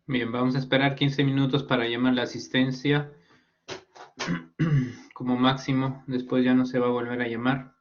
Bien, vamos a esperar 15 minutos para llamar la asistencia como máximo. Después ya no se va a volver a llamar.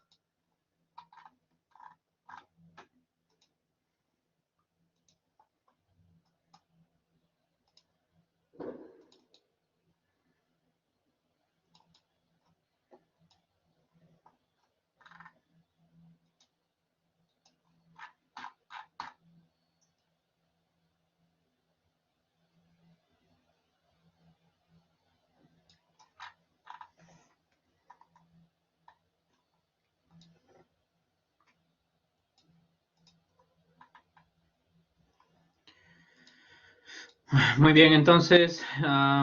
Muy bien, entonces,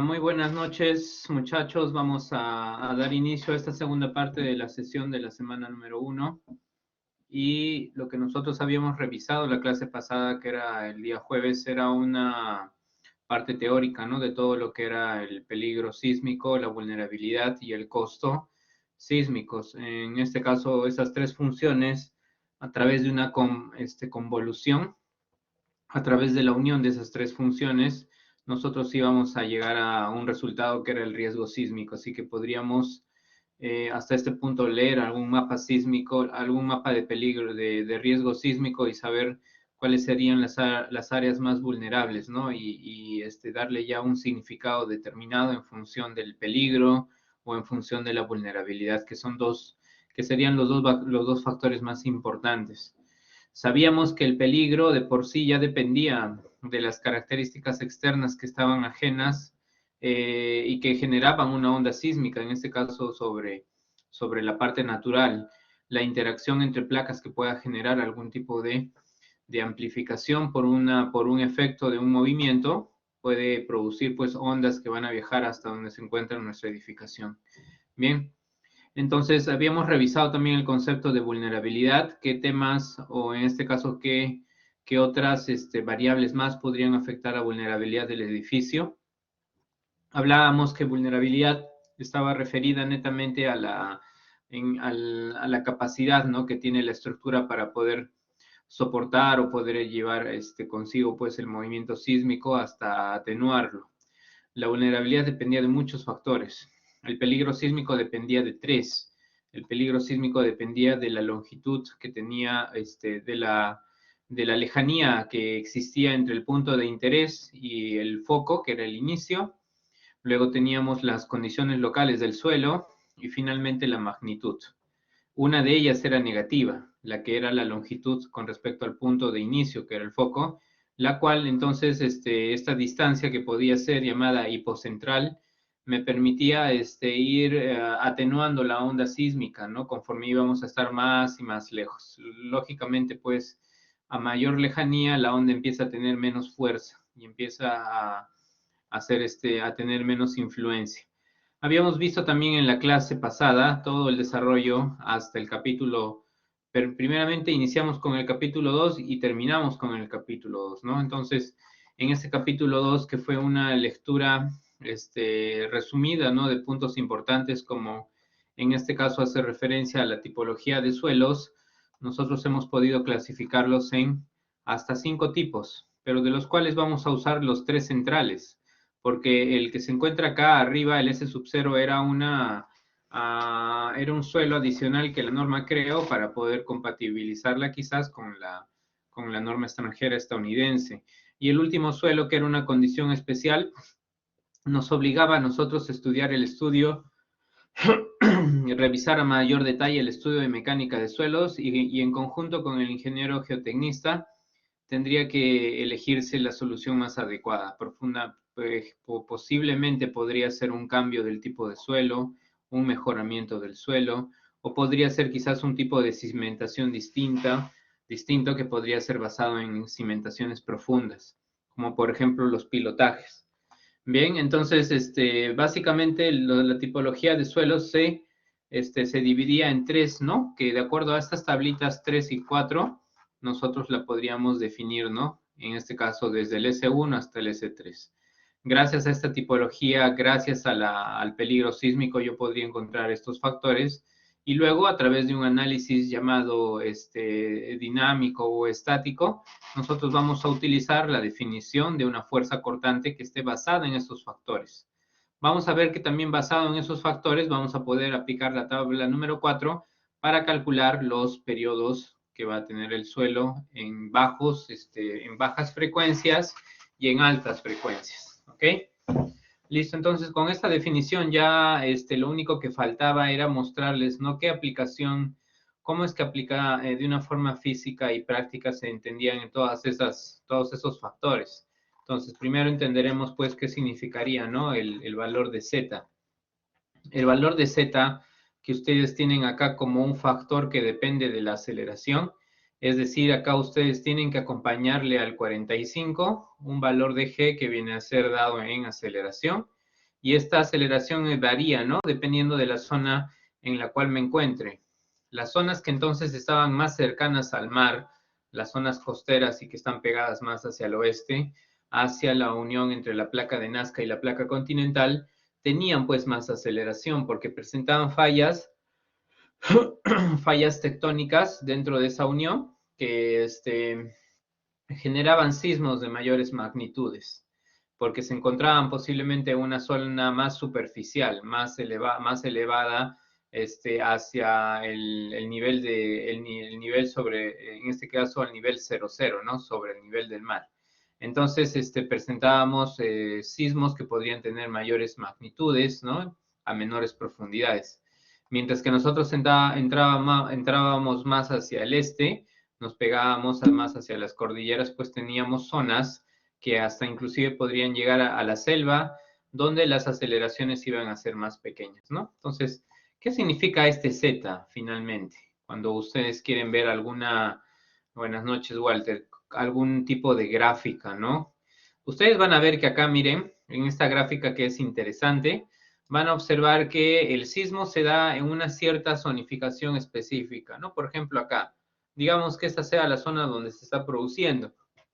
muy buenas noches, muchachos. Vamos a dar inicio a esta segunda parte de la sesión de la semana número 1. Y lo que nosotros habíamos revisado la clase pasada, que era el día jueves, era una parte teórica, ¿no? De todo lo que era el peligro sísmico, la vulnerabilidad y el costo sísmicos. En este caso, esas tres funciones, a través de una convolución, a través de la unión de esas tres funciones, nosotros íbamos a llegar a un resultado que era el riesgo sísmico. Así que podríamos hasta este punto leer algún mapa sísmico, algún mapa de peligro, de riesgo sísmico y saber cuáles serían las áreas más vulnerables, ¿no? Y darle ya un significado determinado en función del peligro o en función de la vulnerabilidad, que son que serían los dos factores más importantes. Sabíamos que el peligro de por sí ya dependía de las características externas que estaban ajenas y que generaban una onda sísmica, en este caso sobre la parte natural, la interacción entre placas que pueda generar algún tipo de amplificación por un efecto de un movimiento, puede producir pues ondas que van a viajar hasta donde se encuentra nuestra edificación. Bien, entonces, habíamos revisado también el concepto de vulnerabilidad, qué temas o en este caso qué otras variables más podrían afectar la vulnerabilidad del edificio. Hablábamos que vulnerabilidad estaba referida netamente a la capacidad, ¿no?, que tiene la estructura para poder soportar o poder llevar consigo pues el movimiento sísmico hasta atenuarlo. La vulnerabilidad dependía de muchos factores. El peligro sísmico dependía de tres. El peligro sísmico dependía de la longitud que tenía, de la lejanía que existía entre el punto de interés y el foco, que era el inicio. Luego teníamos las condiciones locales del suelo y finalmente la magnitud. Una de ellas era negativa, la que era la longitud con respecto al punto de inicio, que era el foco, la cual entonces esta distancia que podía ser llamada hipocentral me permitía ir atenuando la onda sísmica, ¿no? Conforme íbamos a estar más y más lejos. Lógicamente, pues, a mayor lejanía la onda empieza a tener menos fuerza y empieza a tener menos influencia. Habíamos visto también en la clase pasada todo el desarrollo hasta el capítulo, pero primeramente iniciamos con el capítulo 2 y terminamos con el capítulo 2, ¿no? Entonces, en este capítulo 2, que fue una lectura resumida, ¿no?, de puntos importantes, como en este caso hace referencia a la tipología de suelos, nosotros hemos podido clasificarlos en hasta 5 tipos, pero de los cuales vamos a usar los 3 centrales, porque el que se encuentra acá arriba, el S0, era un suelo adicional que la norma creó para poder compatibilizarla quizás con la norma extranjera estadounidense. Y el último suelo, que era una condición especial, nos obligaba a nosotros a estudiar el estudio, revisar a mayor detalle el estudio de mecánica de suelos y en conjunto con el ingeniero geotecnista tendría que elegirse la solución más adecuada. Posiblemente podría ser un cambio del tipo de suelo, un mejoramiento del suelo, o podría ser quizás un tipo de cimentación distinto que podría ser basado en cimentaciones profundas, como por ejemplo los pilotajes. Bien, entonces, básicamente la tipología de suelos se dividía en tres, ¿no? Que de acuerdo a estas tablitas 3 y 4, nosotros la podríamos definir, ¿no? En este caso, desde el S1 hasta el S3. Gracias a esta tipología, gracias al peligro sísmico, yo podría encontrar estos factores Y luego, a través de un análisis llamado dinámico o estático, nosotros vamos a utilizar la definición de una fuerza cortante que esté basada en estos factores. Vamos a ver que también basado en esos factores vamos a poder aplicar la tabla número 4 para calcular los periodos que va a tener el suelo en bajas frecuencias y en altas frecuencias. ¿Ok? Listo, entonces con esta definición ya lo único que faltaba era mostrarles, ¿no? Qué aplicación, cómo es que aplica de una forma física y práctica se entendían en todos esos factores. Entonces, primero entenderemos, pues, qué significaría, ¿no? El valor de Z. El valor de Z que ustedes tienen acá como un factor que depende de la aceleración, es decir, acá ustedes tienen que acompañarle al 45 un valor de G que viene a ser dado en aceleración, y esta aceleración varía, ¿no? Dependiendo de la zona en la cual me encuentre. Las zonas que entonces estaban más cercanas al mar, las zonas costeras y que están pegadas más hacia el oeste, hacia la unión entre la placa de Nazca y la placa continental, tenían pues más aceleración porque presentaban fallas tectónicas dentro de esa unión que generaban sismos de mayores magnitudes, porque se encontraban posiblemente una zona más superficial, más elevada hacia el nivel sobre, en este caso, al nivel 00, ¿no? Sobre el nivel del mar. Entonces, presentábamos sismos que podrían tener mayores magnitudes, ¿no? A menores profundidades. Mientras que nosotros entrábamos más hacia el este, nos pegábamos más hacia las cordilleras, pues teníamos zonas que hasta inclusive podrían llegar a la selva, donde las aceleraciones iban a ser más pequeñas, ¿no? Entonces, ¿qué significa este Z finalmente? Cuando ustedes quieren ver buenas noches, Walter, algún tipo de gráfica, ¿no? Ustedes van a ver que acá, miren, en esta gráfica que es interesante, van a observar que el sismo se da en una cierta zonificación específica, ¿no? Por ejemplo, acá, digamos que esta sea la zona donde se está produciendo,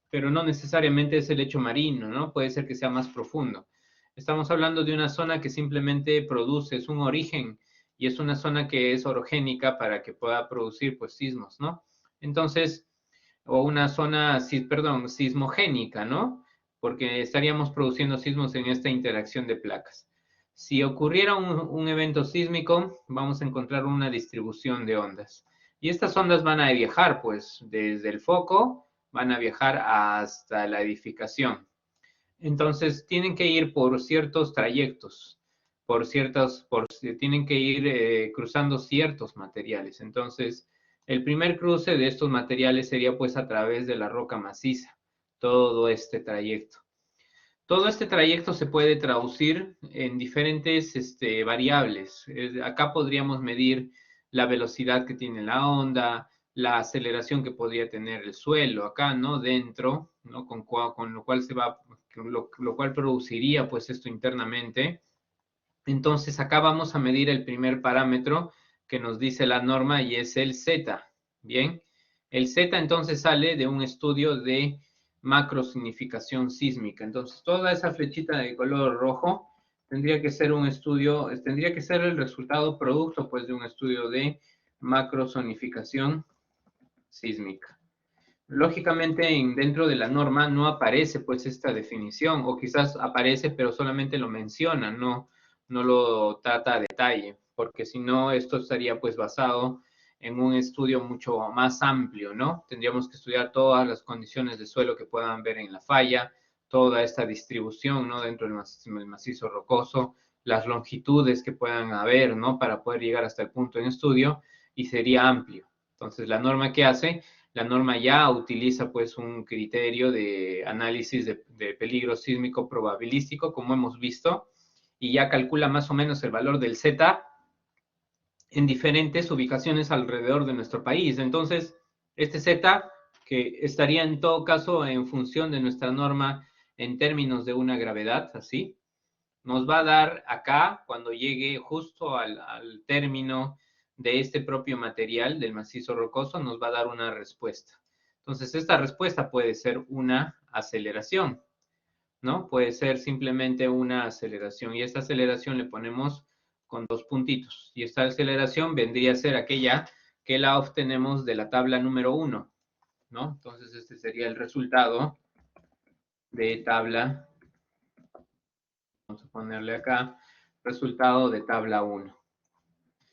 pero no necesariamente es el lecho marino, ¿no? Puede ser que sea más profundo. Estamos hablando de una zona que simplemente produce, es un origen, y es una zona que es orogénica para que pueda producir, pues, sismos, ¿no? Entonces, o una zona, sismogénica, ¿no? Porque estaríamos produciendo sismos en esta interacción de placas. Si ocurriera un evento sísmico, vamos a encontrar una distribución de ondas. Y estas ondas van a viajar, pues, desde el foco, van a viajar hasta la edificación. Entonces, tienen que ir por ciertos trayectos, tienen que ir cruzando ciertos materiales. Entonces, el primer cruce de estos materiales sería, pues, a través de la roca maciza, todo este trayecto. Todo este trayecto se puede traducir en diferentes variables. Acá podríamos medir la velocidad que tiene la onda, la aceleración que podría tener el suelo acá, ¿no? Dentro, ¿no? Con lo cual lo cual produciría, pues, esto internamente. Entonces, acá vamos a medir el primer parámetro que nos dice la norma y es el Z. Bien, el Z entonces sale de un estudio de macrosignificación sísmica. Entonces, toda esa flechita de color rojo tendría que ser tendría que ser el resultado producto, pues, de un estudio de macrosonificación sísmica. Lógicamente, dentro de la norma no aparece, pues, esta definición, o quizás aparece, pero solamente lo menciona, no lo trata a detalle, porque si no, esto estaría, pues, basado en un estudio mucho más amplio, ¿no? Tendríamos que estudiar todas las condiciones de suelo que puedan ver en la falla, toda esta distribución, ¿no? Dentro del macizo rocoso, las longitudes que puedan haber, ¿no? Para poder llegar hasta el punto en estudio, y sería amplio. Entonces, la norma que hace, la norma ya utiliza, pues, un criterio de análisis de peligro sísmico probabilístico, como hemos visto, y ya calcula más o menos el valor del Z en diferentes ubicaciones alrededor de nuestro país. Entonces, este Z, que estaría en todo caso en función de nuestra norma en términos de una gravedad, así, nos va a dar acá, cuando llegue justo al término de este propio material, del macizo rocoso, nos va a dar una respuesta. Entonces, esta respuesta puede ser una aceleración, ¿no? Puede ser simplemente una aceleración, y esta aceleración le ponemos con 2 puntitos. Y esta aceleración vendría a ser aquella que la obtenemos de la tabla número 1, ¿no? Entonces, este sería el resultado de tabla, vamos a ponerle acá, resultado de tabla 1.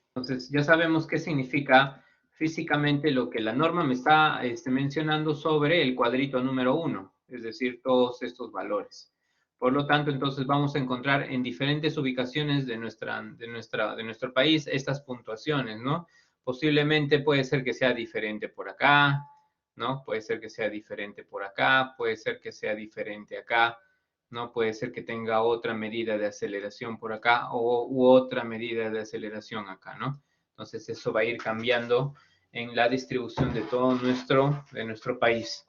Entonces, ya sabemos qué significa físicamente lo que la norma me está mencionando sobre el cuadrito número 1, es decir, todos estos valores. Por lo tanto, entonces vamos a encontrar en diferentes ubicaciones de nuestro país estas puntuaciones, ¿no? Posiblemente puede ser que sea diferente por acá, ¿no? Puede ser que sea diferente por acá, puede ser que sea diferente acá, ¿no? Puede ser que tenga otra medida de aceleración por acá u otra medida de aceleración acá, ¿no? Entonces eso va a ir cambiando en la distribución de todo nuestro país.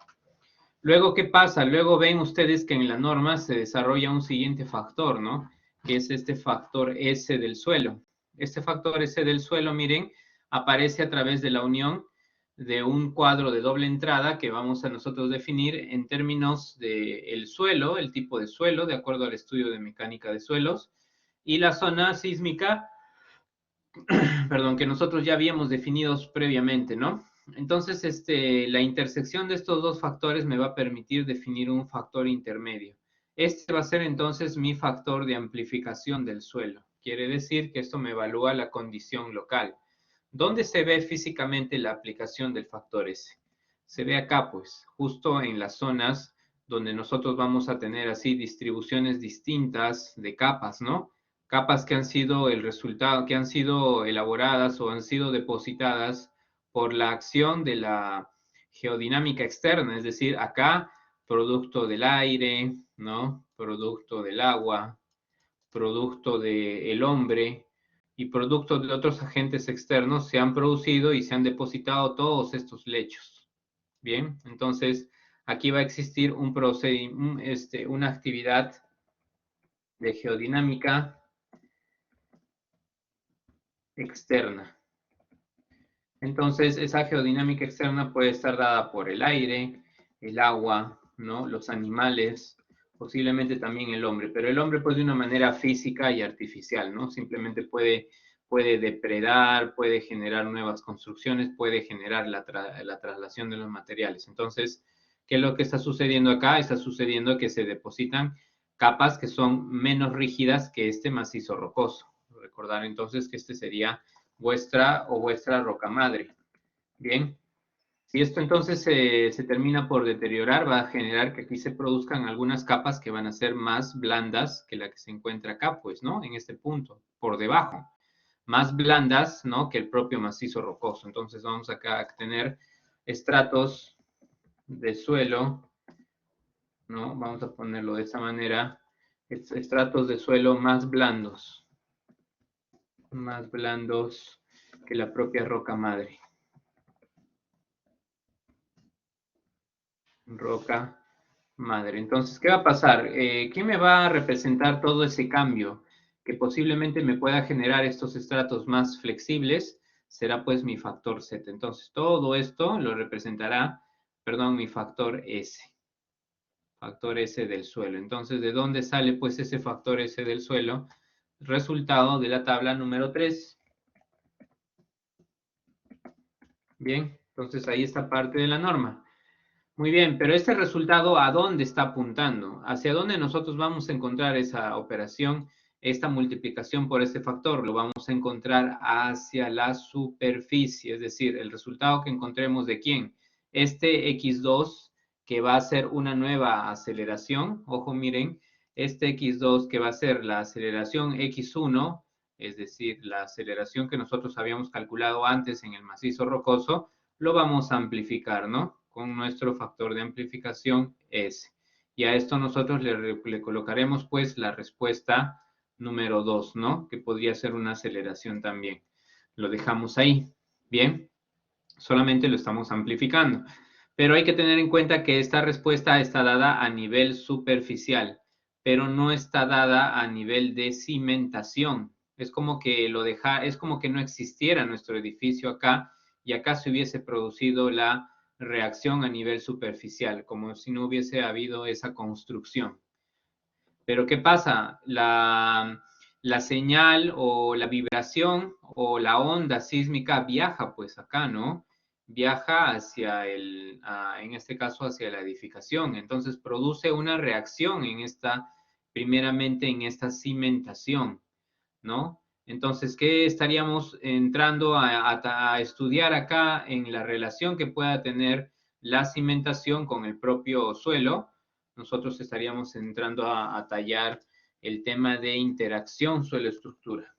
Luego, ¿qué pasa? Luego ven ustedes que en la norma se desarrolla un siguiente factor, ¿no? Que es este factor S del suelo. Este factor S del suelo, miren, aparece a través de la unión de un cuadro de doble entrada que vamos a nosotros definir en términos del suelo, el tipo de suelo, de acuerdo al estudio de mecánica de suelos, y la zona sísmica, perdón, que nosotros ya habíamos definido previamente, ¿no? Entonces, la intersección de estos dos factores me va a permitir definir un factor intermedio. Este va a ser entonces mi factor de amplificación del suelo. Quiere decir que esto me evalúa la condición local. ¿Dónde se ve físicamente la aplicación del factor S? Se ve acá, pues, justo en las zonas donde nosotros vamos a tener así distribuciones distintas de capas, ¿no? Capas que han sido el resultado, que han sido elaboradas o han sido depositadas por la acción de la geodinámica externa, es decir, acá producto del aire, ¿no? Producto del agua, producto del hombre y producto de otros agentes externos se han producido y se han depositado todos estos lechos. Bien, entonces aquí va a existir un procedimiento, una actividad de geodinámica externa. Entonces, esa geodinámica externa puede estar dada por el aire, el agua, ¿no? Los animales, posiblemente también el hombre, pero el hombre pues de una manera física y artificial, ¿no? Simplemente puede depredar, puede generar nuevas construcciones, puede generar la traslación de los materiales. Entonces, ¿qué es lo que está sucediendo acá? Está sucediendo que se depositan capas que son menos rígidas que este macizo rocoso. Recordar entonces que este sería vuestra roca madre. Bien, si esto entonces se termina por deteriorar, va a generar que aquí se produzcan algunas capas que van a ser más blandas que la que se encuentra acá, pues, ¿no? En este punto, por debajo. Más blandas, ¿no? Que el propio macizo rocoso. Entonces vamos acá a tener estratos de suelo, ¿no? Vamos a ponerlo de esta manera. Estratos de suelo más blandos que la propia roca madre. Roca madre. Entonces, ¿qué va a pasar? ¿Quién me va a representar todo ese cambio que posiblemente me pueda generar estos estratos más flexibles? Será pues mi factor Z. Entonces, todo esto lo representará, perdón, mi factor S. Factor S del suelo. Entonces, ¿de dónde sale pues ese factor S del suelo? Resultado de la tabla número 3. Bien, entonces ahí está parte de la norma. Muy bien, pero este resultado, ¿a dónde está apuntando? ¿Hacia dónde nosotros vamos a encontrar esa operación, esta multiplicación por este factor? Lo vamos a encontrar hacia la superficie, es decir, el resultado que encontremos de quién. Este X2 que va a ser una nueva aceleración, ojo, miren, este X2 que va a ser la aceleración X1, es decir, la aceleración que nosotros habíamos calculado antes en el macizo rocoso, lo vamos a amplificar, ¿no? Con nuestro factor de amplificación S. Y a esto nosotros le colocaremos pues la respuesta número 2, ¿no? Que podría ser una aceleración también. Lo dejamos ahí. Bien, solamente lo estamos amplificando. Pero hay que tener en cuenta que esta respuesta está dada a nivel superficial, pero no está dada a nivel de cimentación. Es como que es como que no existiera nuestro edificio acá y acá se hubiese producido la reacción a nivel superficial, como si no hubiese habido esa construcción. Pero ¿qué pasa? la señal o la vibración o la onda sísmica viaja pues acá, ¿no? Viaja hacia en este caso hacia la edificación. Entonces produce una reacción primeramente en esta cimentación, ¿no? Entonces, ¿qué estaríamos entrando a estudiar acá en la relación que pueda tener la cimentación con el propio suelo? Nosotros estaríamos entrando a tallar el tema de interacción suelo-estructura,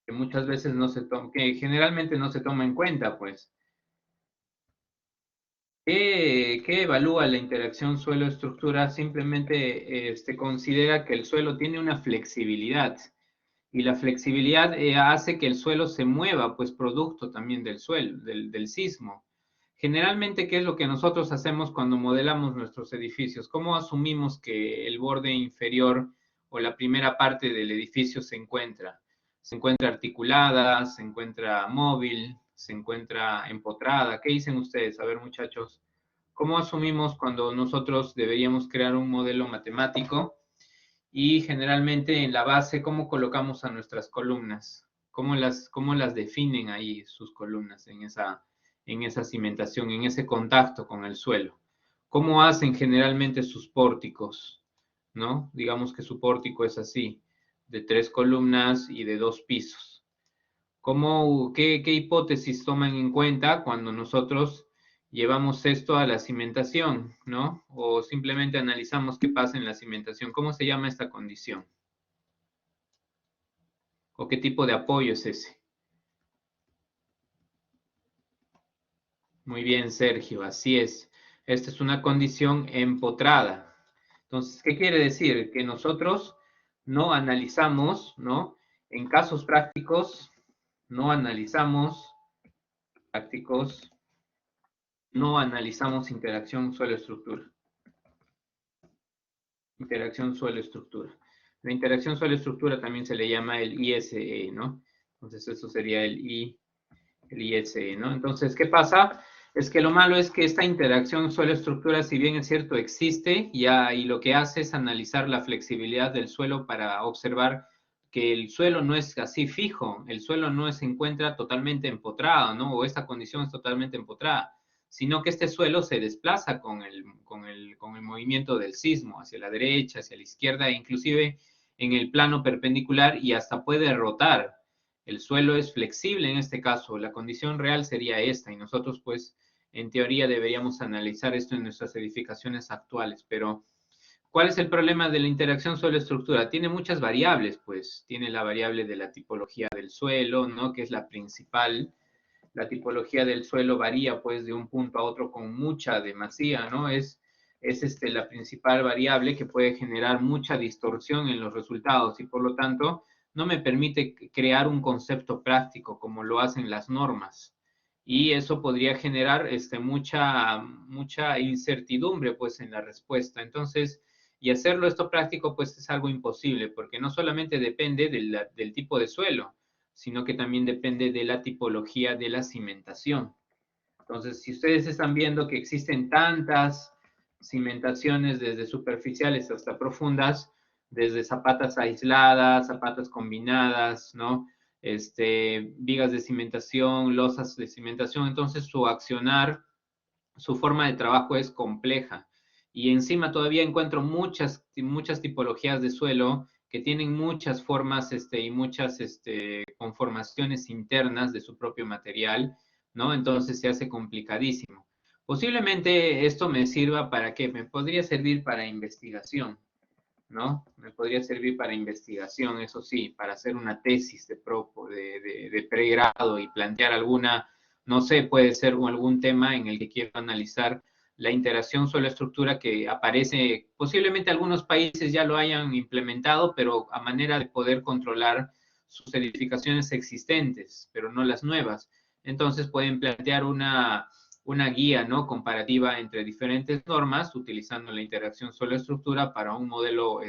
que muchas veces no se toma, que generalmente no se toma en cuenta, pues. ¿Qué evalúa la interacción suelo-estructura? Simplemente considera que el suelo tiene una flexibilidad y la flexibilidad hace que el suelo se mueva, pues producto también del suelo, del sismo. Generalmente, ¿qué es lo que nosotros hacemos cuando modelamos nuestros edificios? ¿Cómo asumimos que el borde inferior o la primera parte del edificio se encuentra? ¿Se encuentra articulada? ¿Se encuentra móvil? ¿Se encuentra empotrada? ¿Qué dicen ustedes? A ver, muchachos, ¿cómo asumimos cuando nosotros deberíamos crear un modelo matemático? Y generalmente en la base, ¿cómo colocamos a nuestras columnas? ¿Cómo las definen ahí sus columnas en esa cimentación, en ese contacto con el suelo? ¿Cómo hacen generalmente sus pórticos? ¿No? Digamos que su pórtico es así, de 3 columnas y de 2 pisos. ¿Qué hipótesis toman en cuenta cuando nosotros llevamos esto a la cimentación, ¿no? O simplemente analizamos qué pasa en la cimentación. ¿Cómo se llama esta condición? ¿O qué tipo de apoyo es ese? Muy bien, Sergio, así es. Esta es una condición empotrada. Entonces, ¿qué quiere decir? Que nosotros no analizamos, ¿no? En casos prácticos, no analizamos prácticos, no analizamos interacción suelo-estructura. Interacción suelo-estructura. La interacción suelo-estructura también se le llama el ISE, ¿no? Entonces, eso sería el ISE, ¿no? Entonces, ¿qué pasa? Es que lo malo es que esta interacción suelo-estructura, si bien es cierto, existe ya, y lo que hace es analizar la flexibilidad del suelo para observar que el suelo no es así fijo, el suelo no se encuentra totalmente empotrado, ¿no? O esta condición es totalmente empotrada, sino que este suelo se desplaza con el movimiento del sismo hacia la derecha, hacia la izquierda, e inclusive en el plano perpendicular y hasta puede rotar. El suelo es flexible en este caso, la condición real sería esta y nosotros pues en teoría deberíamos analizar esto en nuestras edificaciones actuales, pero ¿cuál es el problema de la interacción suelo-estructura? Tiene muchas variables, pues tiene la variable de la tipología del suelo, ¿no? Que es la principal. La tipología del suelo varía pues de un punto a otro con mucha demasía, ¿no? Es la principal variable que puede generar mucha distorsión en los resultados y por lo tanto no me permite crear un concepto práctico como lo hacen las normas. Y eso podría generar mucha incertidumbre pues en la respuesta. Entonces, y hacerlo esto práctico pues es algo imposible porque no solamente depende del tipo de suelo, sino que también depende de la tipología de la cimentación. Entonces, si ustedes están viendo que existen tantas cimentaciones desde superficiales hasta profundas, desde zapatas aisladas, zapatas combinadas, ¿no? Vigas de cimentación, losas de cimentación, entonces su accionar, su forma de trabajo es compleja. Y encima todavía encuentro muchas tipologías de suelo que tienen muchas formas y muchas conformaciones internas de su propio material, ¿no? Entonces se hace complicadísimo. Posiblemente esto me sirva para qué? Me podría servir para investigación, ¿no? Me podría servir para investigación, eso sí, para hacer una tesis de pregrado y plantear no sé, puede ser algún tema en el que quiero analizar la interacción suelo-estructura que aparece, posiblemente algunos países ya lo hayan implementado, pero a manera de poder controlar sus edificaciones existentes, pero no las nuevas. Entonces pueden plantear una guía, ¿no? Comparativa entre diferentes normas, utilizando la interacción suelo-estructura para un modelo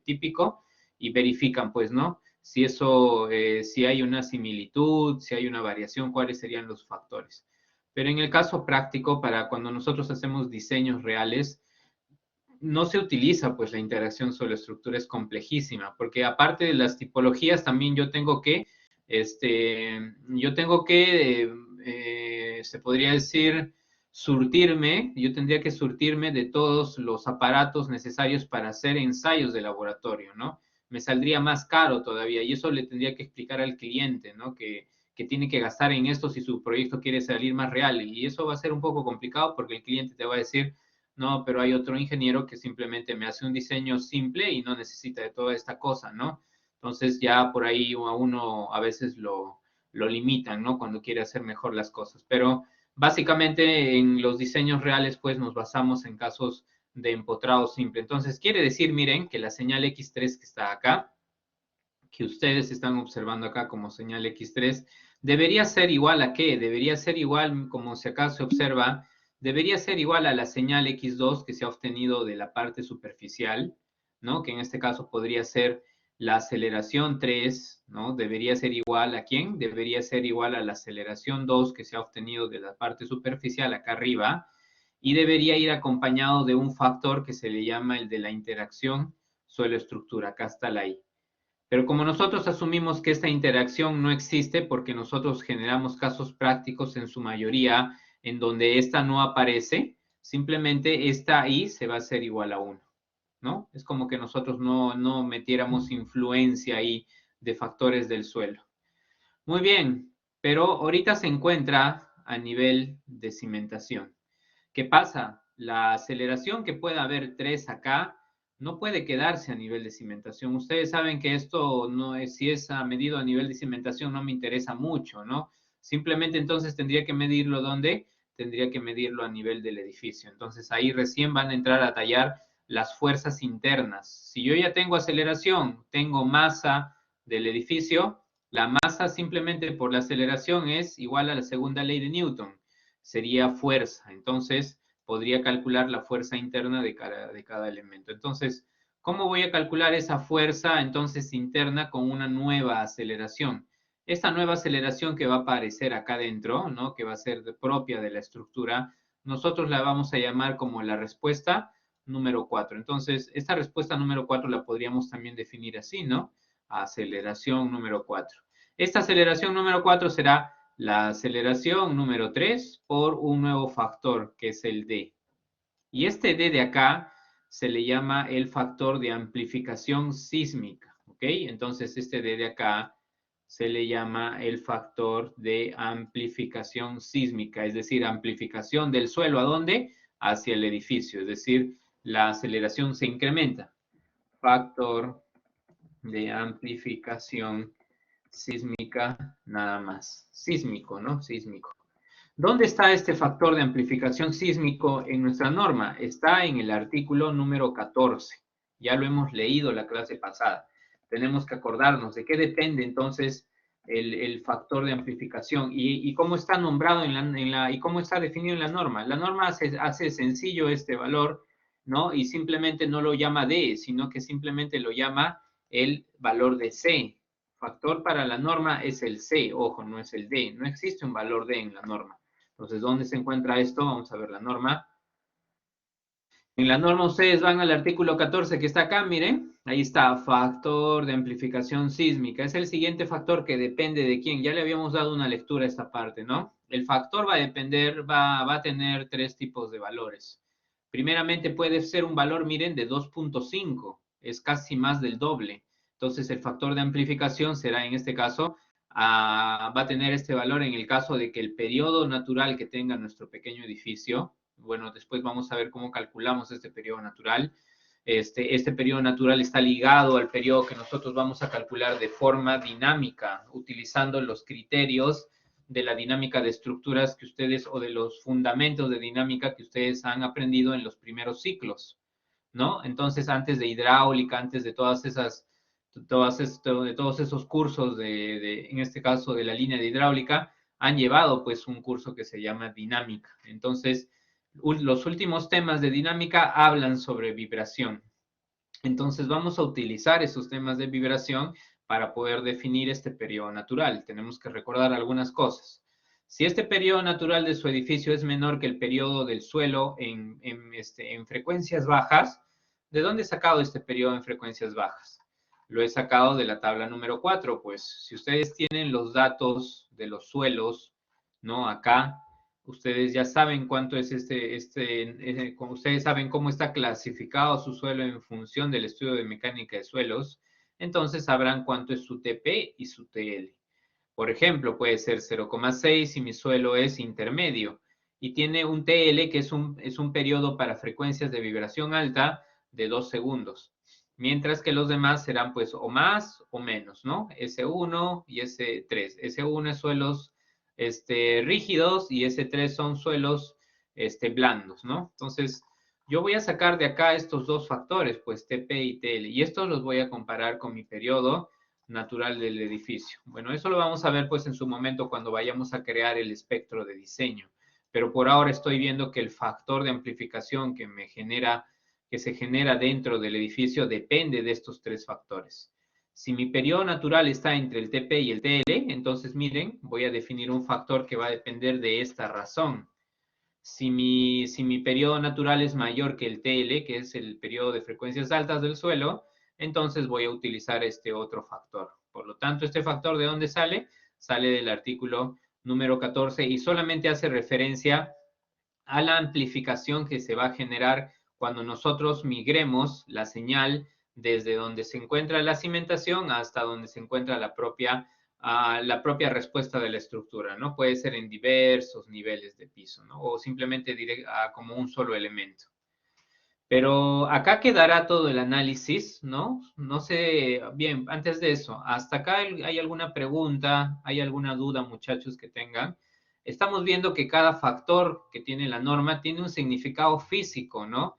típico y verifican, pues, ¿no? Si hay una similitud, si hay una variación, cuáles serían los factores. Pero en el caso práctico, para cuando nosotros hacemos diseños reales, no se utiliza pues la interacción suelo-estructura, es complejísima, porque aparte de las tipologías también yo tengo que, se podría decir, yo tendría que surtirme de todos los aparatos necesarios para hacer ensayos de laboratorio, ¿no? Me saldría más caro todavía y eso le tendría que explicar al cliente, ¿no? Que tiene que gastar en esto si su proyecto quiere salir más real y eso va a ser un poco complicado porque el cliente te va a decir, no, pero hay otro ingeniero que simplemente me hace un diseño simple y no necesita de toda esta cosa, ¿no? Entonces ya por ahí a uno a veces lo limitan, ¿no? Cuando quiere hacer mejor las cosas. Pero básicamente en los diseños reales pues nos basamos en casos de empotrado simple. Entonces quiere decir, miren, que la señal X3 que está acá, que ustedes están observando acá como señal X3, debería ser igual a qué? Debería ser igual, como si acá se observa, debería ser igual a la señal X2 que se ha obtenido de la parte superficial, ¿no? Que en este caso podría ser la aceleración 3, ¿no? Debería ser igual a ¿quién? Debería ser igual a la aceleración 2 que se ha obtenido de la parte superficial acá arriba y debería ir acompañado de un factor que se le llama el de la interacción suelo-estructura. Acá está la I. Pero como nosotros asumimos que esta interacción no existe porque nosotros generamos casos prácticos en su mayoría en donde esta no aparece, simplemente esta I se va a hacer igual a 1, ¿no? Es como que nosotros no metiéramos influencia ahí de factores del suelo. Muy bien, pero ahorita se encuentra a nivel de cimentación. ¿Qué pasa? La aceleración que pueda haber 3 acá no puede quedarse a nivel de cimentación. Ustedes saben que esto no es, si es medido a nivel de cimentación, no me interesa mucho, ¿no? Simplemente entonces tendría que medirlo ¿dónde? Tendría que medirlo a nivel del edificio. Entonces ahí recién van a entrar a tallar las fuerzas internas. Si yo ya tengo aceleración, tengo masa del edificio, la masa simplemente por la aceleración es igual a la segunda ley de Newton. Sería fuerza. Entonces, podría calcular la fuerza interna de cada elemento. Entonces, ¿cómo voy a calcular esa fuerza entonces interna con una nueva aceleración? Esta nueva aceleración que va a aparecer acá dentro, ¿no? Que va a ser propia de la estructura, nosotros la vamos a llamar como la respuesta número 4. Entonces, esta respuesta número 4 la podríamos también definir así, ¿no? Aceleración número 4. Esta aceleración número 4 será la aceleración número 3 por un nuevo factor que es el D. Y este D de acá se le llama el factor de amplificación sísmica, ¿ok? Entonces este D de acá se le llama el factor de amplificación sísmica, es decir, amplificación del suelo, ¿a dónde? Hacia el edificio, es decir, la aceleración se incrementa. Factor de amplificación sísmica, nada más. Sísmico, ¿no? Sísmico. ¿Dónde está este factor de amplificación sísmico en nuestra norma? Está en el artículo número 14. Ya lo hemos leído la clase pasada. Tenemos que acordarnos de qué depende entonces el factor de amplificación y cómo está nombrado y cómo está definido en la norma. La norma hace sencillo este valor, ¿no? Y simplemente no lo llama D, sino que simplemente lo llama el valor de C. Factor para la norma es el C, ojo, no es el D. No existe un valor D en la norma. Entonces, ¿dónde se encuentra esto? Vamos a ver la norma. En la norma ustedes van al artículo 14 que está acá, miren. Ahí está, factor de amplificación sísmica. Es el siguiente factor que depende de quién. Ya le habíamos dado una lectura a esta parte, ¿no? El factor va a depender, va a tener 3 tipos de valores. Primeramente puede ser un valor, miren, de 2.5. Es casi más del doble. Entonces, el factor de amplificación será, en este caso, va a tener este valor en el caso de que el periodo natural que tenga nuestro pequeño edificio, bueno, después vamos a ver cómo calculamos este periodo natural. Este periodo natural está ligado al periodo que nosotros vamos a calcular de forma dinámica, utilizando los criterios de la dinámica de estructuras que ustedes, o de los fundamentos de dinámica que ustedes han aprendido en los primeros ciclos, ¿no? Entonces, antes de hidráulica, antes de todas esas de todos esos cursos en este caso de la línea de hidráulica, han llevado pues un curso que se llama dinámica. Entonces, los últimos temas de dinámica hablan sobre vibración. Entonces, vamos a utilizar esos temas de vibración para poder definir este periodo natural. Tenemos que recordar algunas cosas. Si este periodo natural de su edificio es menor que el periodo del suelo en frecuencias bajas, ¿De dónde he sacado este periodo en frecuencias bajas? Lo he sacado de la tabla número 4, pues si ustedes tienen los datos de los suelos, ¿no? Acá, ustedes ya saben cuánto es ustedes saben cómo está clasificado su suelo en función del estudio de mecánica de suelos, entonces sabrán cuánto es su TP y su TL. Por ejemplo, puede ser 0,6 y mi suelo es intermedio y tiene un TL que es un periodo para frecuencias de vibración alta de 2 segundos, mientras que los demás serán pues o más o menos, ¿no? S1 y S3. S1 es suelos rígidos y S3 son suelos blandos, ¿no? Entonces, yo voy a sacar de acá estos dos factores, pues TP y TL, y estos los voy a comparar con mi periodo natural del edificio. Bueno, eso lo vamos a ver pues en su momento cuando vayamos a crear el espectro de diseño, pero por ahora estoy viendo que el factor de amplificación que se genera dentro del edificio depende de estos tres factores. Si mi periodo natural está entre el TP y el TL, entonces miren, voy a definir un factor que va a depender de esta razón. Si mi periodo natural es mayor que el TL, que es el periodo de frecuencias altas del suelo, entonces voy a utilizar este otro factor. Por lo tanto, este factor, ¿de dónde sale? Sale del artículo número 14 y solamente hace referencia a la amplificación que se va a generar cuando nosotros migremos la señal desde donde se encuentra la cimentación hasta donde se encuentra la propia respuesta de la estructura, ¿no? Puede ser en diversos niveles de piso, ¿no? O simplemente como un solo elemento. Pero acá quedará todo el análisis, ¿no? No sé, bien, antes de eso, ¿hasta acá hay alguna pregunta, hay alguna duda, muchachos, que tengan? Estamos viendo que cada factor que tiene la norma tiene un significado físico, ¿no?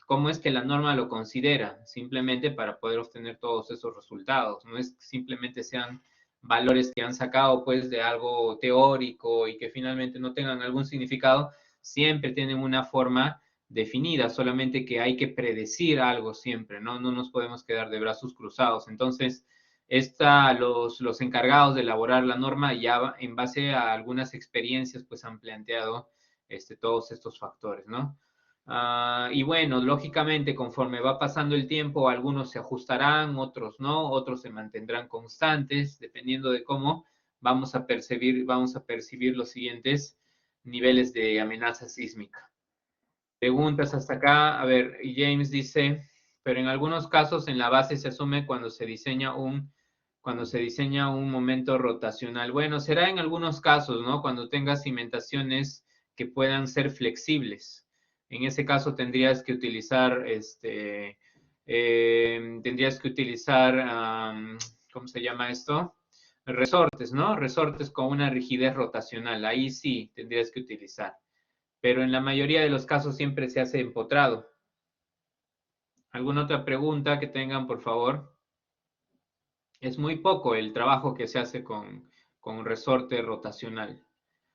¿Cómo es que la norma lo considera? Simplemente para poder obtener todos esos resultados. No es que simplemente sean valores que han sacado pues de algo teórico y que finalmente no tengan algún significado, siempre tienen una forma definida, solamente que hay que predecir algo siempre, ¿no? No nos podemos quedar de brazos cruzados. Entonces, los encargados de elaborar la norma ya en base a algunas experiencias, pues han planteado todos estos factores, ¿no? Y bueno, lógicamente, conforme va pasando el tiempo, algunos se ajustarán, otros no, otros se mantendrán constantes, dependiendo de cómo vamos a percibir los siguientes niveles de amenaza sísmica. Preguntas hasta acá. A ver, James dice, pero en algunos casos en la base se asume cuando se diseña un momento rotacional. Bueno, será en algunos casos, ¿no? Cuando tengas cimentaciones que puedan ser flexibles. En ese caso tendrías que utilizar, ¿cómo se llama esto? Resortes, ¿no? Resortes con una rigidez rotacional. Ahí sí tendrías que utilizar. Pero en la mayoría de los casos siempre se hace empotrado. ¿Alguna otra pregunta que tengan, por favor? Es muy poco el trabajo que se hace con resorte rotacional,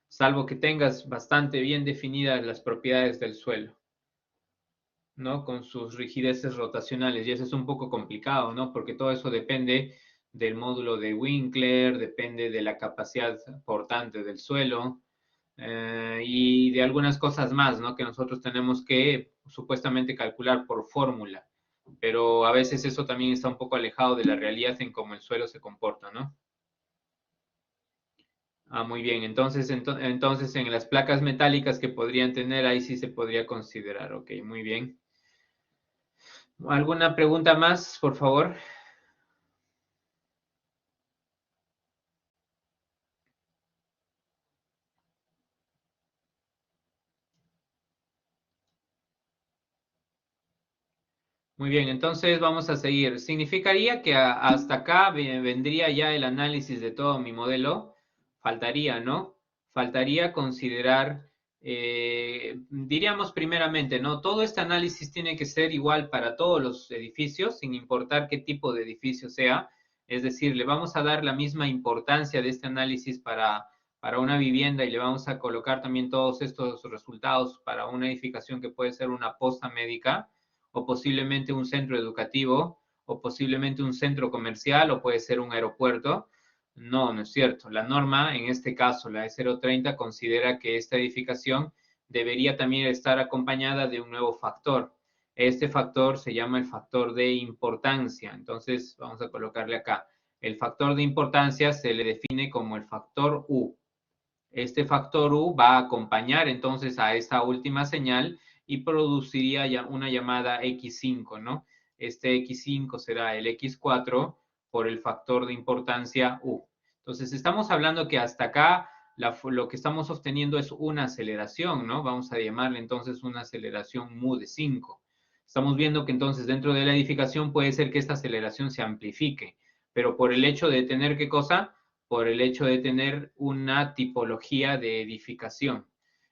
salvo que tengas bastante bien definidas las propiedades del suelo, ¿no? Con sus rigideces rotacionales. Y eso es un poco complicado, ¿no? Porque todo eso depende del módulo de Winkler, depende de la capacidad portante del suelo, y de algunas cosas más, ¿no? Que nosotros tenemos que supuestamente calcular por fórmula, pero a veces eso también está un poco alejado de la realidad en cómo el suelo se comporta, ¿no? Muy bien, entonces en las placas metálicas que podrían tener, ahí sí se podría considerar, ok, muy bien. ¿Alguna pregunta más, por favor? Muy bien, entonces vamos a seguir. Significaría que hasta acá vendría ya el análisis de todo mi modelo. Faltaría, ¿no? Faltaría considerar, diríamos primeramente, ¿no? Todo este análisis tiene que ser igual para todos los edificios, sin importar qué tipo de edificio sea. Es decir, le vamos a dar la misma importancia de este análisis para una vivienda y le vamos a colocar también todos estos resultados para una edificación que puede ser una posta médica o posiblemente un centro educativo, o posiblemente un centro comercial, o puede ser un aeropuerto. No, no es cierto. La norma, en este caso, la E030, considera que esta edificación debería también estar acompañada de un nuevo factor. Este factor se llama el factor de importancia. Entonces, vamos a colocarle acá. El factor de importancia se le define como el factor U. Este factor U va a acompañar entonces a esta última señal y produciría ya una llamada X5, ¿no? Este X5 será el X4 por el factor de importancia U. Entonces, estamos hablando que hasta acá lo que estamos obteniendo es una aceleración, ¿no? Vamos a llamarle entonces una aceleración mu de 5. Estamos viendo que entonces dentro de la edificación puede ser que esta aceleración se amplifique, pero por el hecho de tener, ¿qué cosa? Por el hecho de tener una tipología de edificación.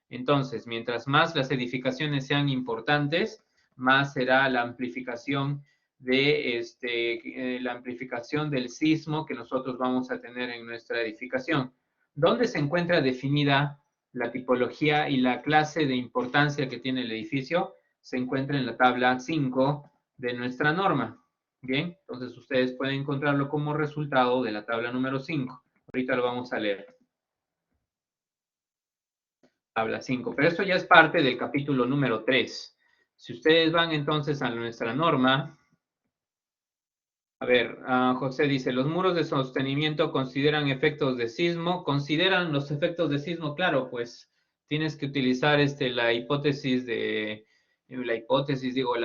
Entonces, mientras más las edificaciones sean importantes, más será la amplificación la amplificación del sismo que nosotros vamos a tener en nuestra edificación. ¿Dónde se encuentra definida la tipología y la clase de importancia que tiene el edificio? Se encuentra en la tabla 5 de nuestra norma. Bien, entonces ustedes pueden encontrarlo como resultado de la tabla número 5. Ahorita lo vamos a leer. Tabla 5. Pero esto ya es parte del capítulo número 3. Si ustedes van entonces a nuestra norma, a ver, José dice, ¿los muros de sostenimiento consideran efectos de sismo? ¿Consideran los efectos de sismo? Claro, pues tienes que utilizar la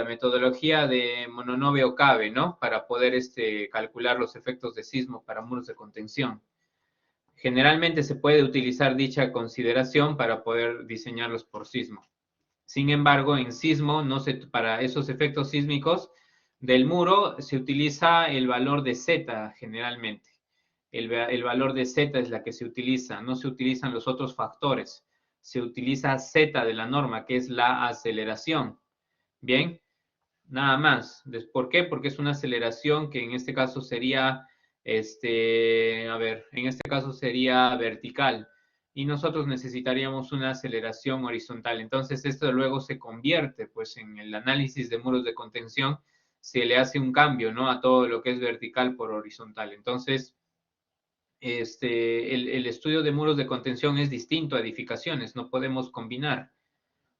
metodología de Mononobe-Okabe, ¿no? Para poder calcular los efectos de sismo para muros de contención. Generalmente se puede utilizar dicha consideración para poder diseñarlos por sismo. Sin embargo, en sismo, para esos efectos sísmicos del muro se utiliza el valor de Z generalmente. El valor de Z es la que se utiliza, no se utilizan los otros factores. Se utiliza Z de la norma, que es la aceleración. Bien, nada más. ¿Por qué? Porque es una aceleración que en este caso sería, en este caso sería vertical y nosotros necesitaríamos una aceleración horizontal. Entonces, esto luego se convierte, pues, en el análisis de muros de contención, se le hace un cambio, ¿no? A todo lo que es vertical por horizontal. Entonces, el estudio de muros de contención es distinto a edificaciones, no podemos combinar.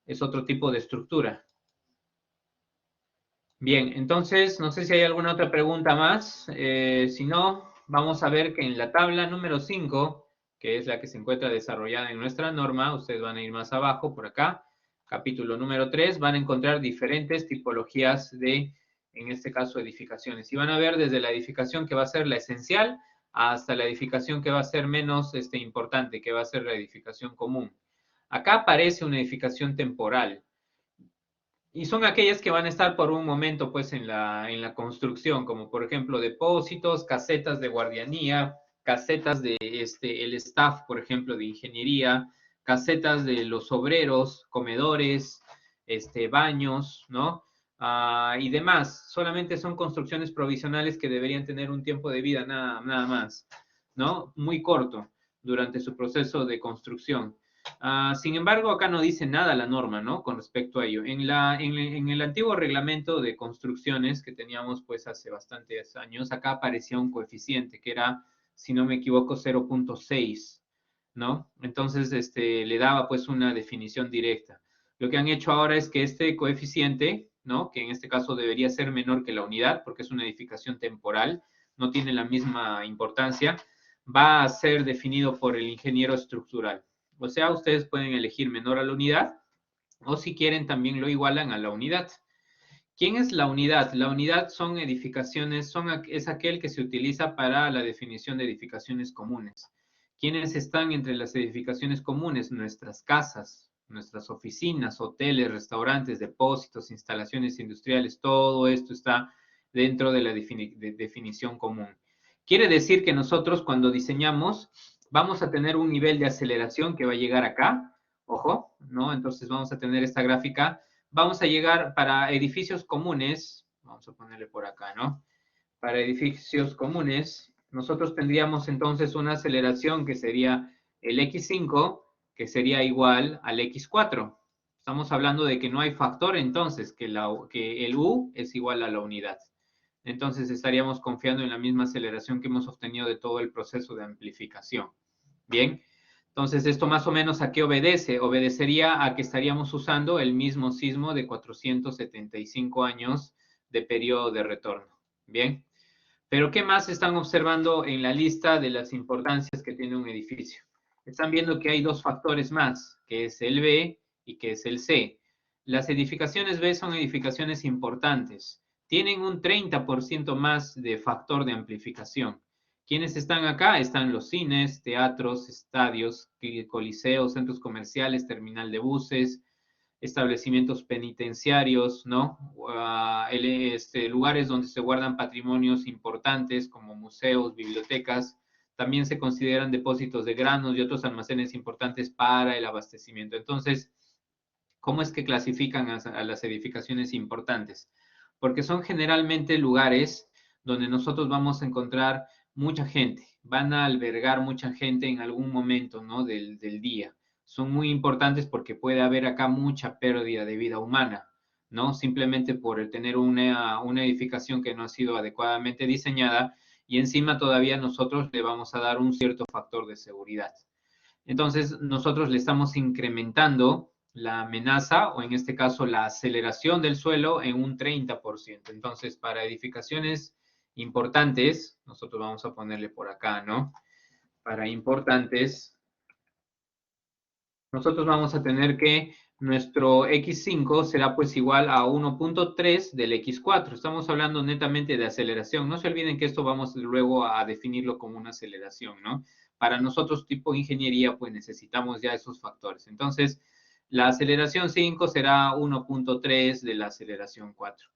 Es otro tipo de estructura. Bien, entonces, no sé si hay alguna otra pregunta más. Si no, vamos a ver que en la tabla número 5, que es la que se encuentra desarrollada en nuestra norma, ustedes van a ir más abajo, por acá, capítulo número 3, van a encontrar diferentes tipologías de, en este caso, edificaciones. Y van a ver desde la edificación que va a ser la esencial hasta la edificación que va a ser menos importante, que va a ser la edificación común. Acá aparece una edificación temporal. Y son aquellas que van a estar por un momento, pues, en la construcción, como por ejemplo depósitos, casetas de guardianía, casetas de el staff, por ejemplo, de ingeniería, casetas de los obreros, comedores, baños, ¿no? Y demás. Solamente son construcciones provisionales que deberían tener un tiempo de vida nada más, ¿no? Muy corto durante su proceso de construcción. Sin embargo, acá no dice nada la norma, ¿no? Con respecto a ello. En el antiguo reglamento de construcciones que teníamos pues hace bastantes años, acá aparecía un coeficiente que era, si no me equivoco, 0.6, ¿no? Entonces, le daba pues una definición directa. Lo que han hecho ahora es que este coeficiente, ¿no? Que en este caso debería ser menor que la unidad, porque es una edificación temporal, no tiene la misma importancia, va a ser definido por el ingeniero estructural. O sea, ustedes pueden elegir menor a la unidad o si quieren también lo igualan a la unidad. ¿Quién es la unidad? La unidad son edificaciones, es aquel que se utiliza para la definición de edificaciones comunes. ¿Quiénes están entre las edificaciones comunes? Nuestras casas, nuestras oficinas, hoteles, restaurantes, depósitos, instalaciones industriales, todo esto está dentro de la definición común. Quiere decir que nosotros cuando diseñamos vamos a tener un nivel de aceleración que va a llegar acá, ojo, ¿no? Entonces vamos a tener esta gráfica. Vamos a llegar para edificios comunes, vamos a ponerle por acá, ¿no? Para edificios comunes, nosotros tendríamos entonces una aceleración que sería el X5, que sería igual al X4. Estamos hablando de que no hay factor entonces, que el U es igual a la unidad. Entonces estaríamos confiando en la misma aceleración que hemos obtenido de todo el proceso de amplificación. Bien, Entonces, ¿esto más o menos a qué obedece? Obedecería a que estaríamos usando el mismo sismo de 475 años de periodo de retorno. Bien. Pero ¿qué más están observando en la lista de las importancias que tiene un edificio? Están viendo que hay dos factores más, que es el B y que es el C. Las edificaciones B son edificaciones importantes. Tienen un 30% más de factor de amplificación. ¿Quiénes están acá? Están los cines, teatros, estadios, coliseos, centros comerciales, terminal de buses, establecimientos penitenciarios, ¿no? Lugares donde se guardan patrimonios importantes como museos, bibliotecas. También se consideran depósitos de granos y otros almacenes importantes para el abastecimiento. Entonces, ¿cómo es que clasifican a las edificaciones importantes? Porque son generalmente lugares donde nosotros vamos a encontrar mucha gente, van a albergar mucha gente en algún momento, ¿no? del día. Son muy importantes porque puede haber acá mucha pérdida de vida humana, ¿no? Simplemente por el tener una edificación que no ha sido adecuadamente diseñada y encima todavía nosotros le vamos a dar un cierto factor de seguridad. Entonces, nosotros le estamos incrementando la amenaza o en este caso la aceleración del suelo en un 30%. Entonces, para edificaciones importantes, nosotros vamos a ponerle por acá, ¿no? Para importantes, nosotros vamos a tener que nuestro X5 será pues igual a 1.3 del X4. Estamos hablando netamente de aceleración. No se olviden que esto vamos luego a definirlo como una aceleración, ¿no? Para nosotros tipo ingeniería pues necesitamos ya esos factores. Entonces, la aceleración 5 será 1.3 de la aceleración 4.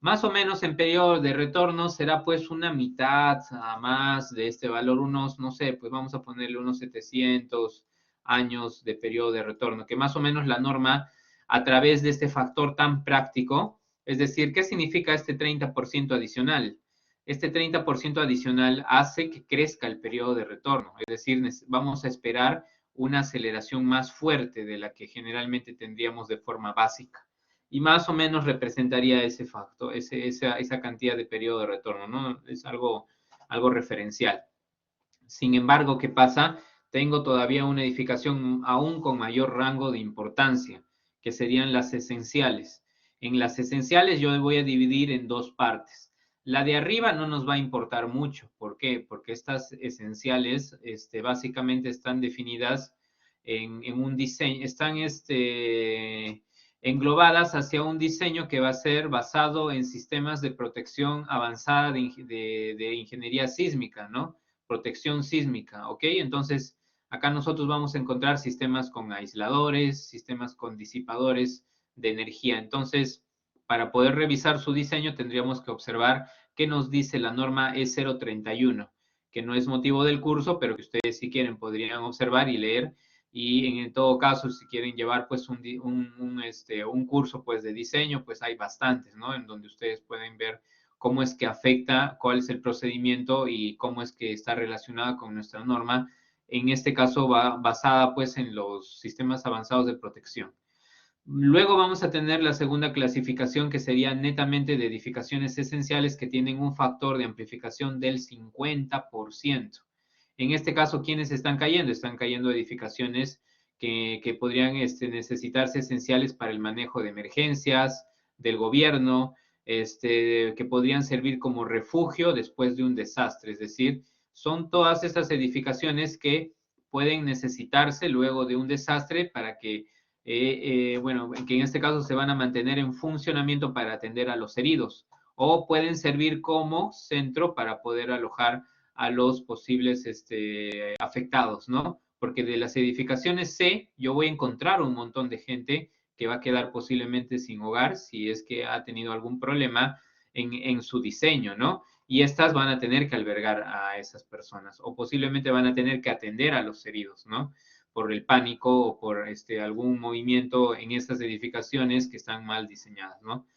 Más o menos en periodo de retorno será pues una mitad a más de este valor, unos, no sé, pues vamos a ponerle unos 700 años de periodo de retorno, que más o menos la norma a través de este factor tan práctico, es decir, ¿qué significa este 30% adicional? Este 30% adicional hace que crezca el periodo de retorno, es decir, vamos a esperar una aceleración más fuerte de la que generalmente tendríamos de forma básica. Y más o menos representaría ese factor, esa cantidad de periodo de retorno, ¿no? Es algo referencial. Sin embargo, ¿qué pasa? Tengo todavía una edificación aún con mayor rango de importancia, que serían las esenciales. En las esenciales yo voy a dividir en dos partes. La de arriba no nos va a importar mucho. ¿Por qué? Porque estas esenciales básicamente están definidas en un diseño, están englobadas hacia un diseño que va a ser basado en sistemas de protección avanzada de ingeniería sísmica, ¿no? Protección sísmica, ¿ok? Entonces, acá nosotros vamos a encontrar sistemas con aisladores, sistemas con disipadores de energía. Entonces, para poder revisar su diseño, tendríamos que observar qué nos dice la norma E031, que no es motivo del curso, pero que ustedes si quieren podrían observar y leer. Y en todo caso, si quieren llevar pues un curso pues de diseño, pues hay bastantes, ¿no? En donde ustedes pueden ver cómo es que afecta, cuál es el procedimiento y cómo es que está relacionada con nuestra norma. En este caso va basada pues en los sistemas avanzados de protección. Luego vamos a tener la segunda clasificación que sería netamente de edificaciones esenciales que tienen un factor de amplificación del 50%. En este caso, ¿quiénes están cayendo? Están cayendo edificaciones que podrían necesitarse esenciales para el manejo de emergencias, del gobierno, que podrían servir como refugio después de un desastre. Es decir, son todas estas edificaciones que pueden necesitarse luego de un desastre para que bueno, que en este caso se van a mantener en funcionamiento para atender a los heridos o pueden servir como centro para poder alojar a los posibles afectados, ¿no? Porque de las edificaciones C, yo voy a encontrar un montón de gente que va a quedar posiblemente sin hogar si es que ha tenido algún problema en su diseño, ¿no? Y estas van a tener que albergar a esas personas o posiblemente van a tener que atender a los heridos, ¿no? Por el pánico o por algún movimiento en estas edificaciones que están mal diseñadas, ¿no?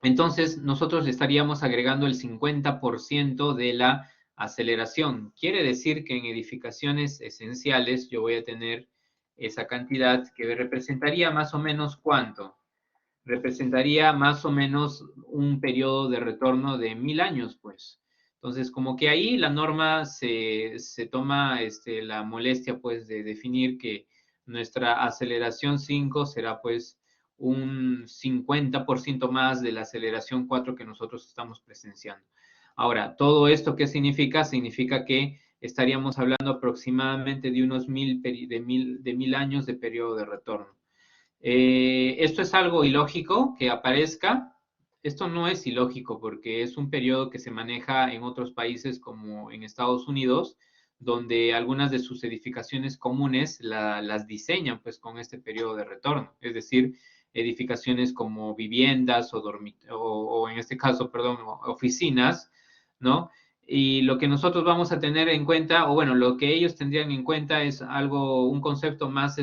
Entonces, nosotros le estaríamos agregando el 50% de la aceleración. Quiere decir que en edificaciones esenciales yo voy a tener esa cantidad que representaría más o menos ¿cuánto? Representaría más o menos un periodo de retorno de 1000 años, pues. Entonces, como que ahí la norma se toma la molestia, pues, de definir que nuestra aceleración 5 será, pues, un 50% más de la aceleración 4 que nosotros estamos presenciando. Ahora, ¿todo esto qué significa? Significa que estaríamos hablando aproximadamente de unos 1000 años de periodo de retorno. Esto es algo ilógico que aparezca. Esto no es ilógico porque es un periodo que se maneja en otros países como en Estados Unidos, donde algunas de sus edificaciones comunes las diseñan pues con este periodo de retorno. Es decir, edificaciones como viviendas o en este caso, perdón, oficinas, ¿no? Y lo que nosotros vamos a tener en cuenta, o bueno, lo que ellos tendrían en cuenta es algo, un concepto más,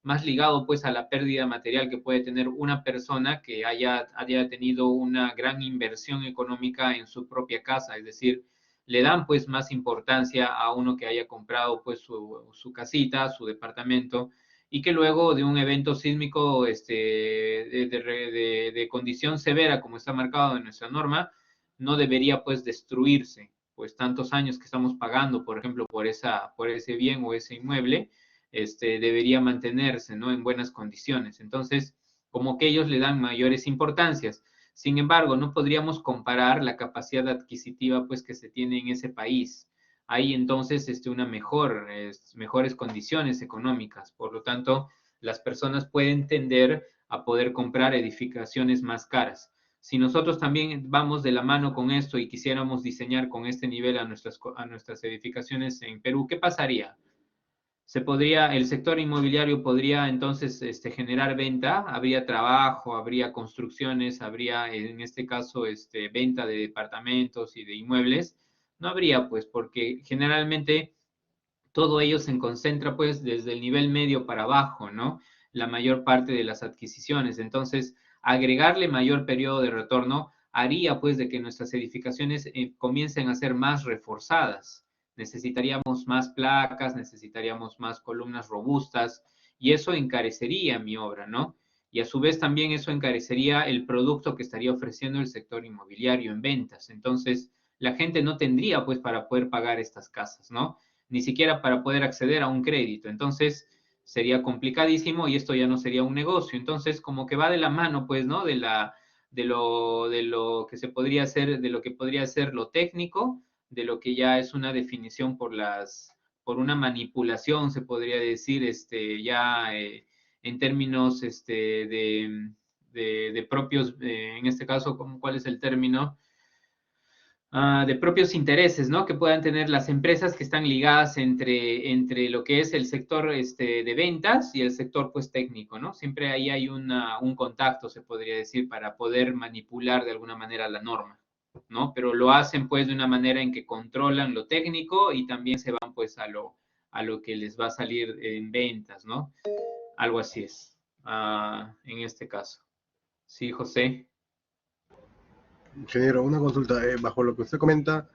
más ligado pues a la pérdida material que puede tener una persona que haya tenido una gran inversión económica en su propia casa, es decir, le dan pues más importancia a uno que haya comprado pues su casita, su departamento, y que luego de un evento sísmico de condición severa como está marcado en nuestra norma, no debería pues destruirse, pues tantos años que estamos pagando, por ejemplo, por ese bien o ese inmueble, debería mantenerse, ¿no? En buenas condiciones. Entonces, como que ellos le dan mayores importancias. Sin embargo, no podríamos comparar la capacidad adquisitiva, pues, que se tiene en ese país. Hay entonces mejores condiciones económicas. Por lo tanto, las personas pueden tender a poder comprar edificaciones más caras. Si nosotros también vamos de la mano con esto y quisiéramos diseñar con este nivel a nuestras edificaciones en Perú, ¿qué pasaría? El sector inmobiliario podría entonces generar venta, habría trabajo, habría construcciones, habría en este caso venta de departamentos y de inmuebles. No habría, pues, porque generalmente todo ello se concentra pues desde el nivel medio para abajo, ¿no? La mayor parte de las adquisiciones. Entonces, agregarle mayor periodo de retorno haría pues de que nuestras edificaciones comiencen a ser más reforzadas. Necesitaríamos más placas, necesitaríamos más columnas robustas y eso encarecería mi obra, ¿no? Y a su vez también eso encarecería el producto que estaría ofreciendo el sector inmobiliario en ventas. Entonces, la gente no tendría pues para poder pagar estas casas, ¿no? Ni siquiera para poder acceder a un crédito. Entonces, sería complicadísimo y esto ya no sería un negocio. Entonces, como que va de la mano, pues, ¿no? De lo que se podría hacer, de lo que podría ser lo técnico, de lo que ya es una definición por una manipulación, se podría decir, ya en términos de propios, en este caso, ¿cuál es el término? De propios intereses, ¿no? Que puedan tener las empresas que están ligadas entre lo que es el sector de ventas y el sector pues técnico, ¿no? Siempre ahí hay un contacto, se podría decir, para poder manipular de alguna manera la norma, ¿no? Pero lo hacen pues de una manera en que controlan lo técnico y también se van pues a lo que les va a salir en ventas, ¿no? Algo así es, en este caso. Sí, José. Ingeniero, una consulta. Bajo lo que usted comenta,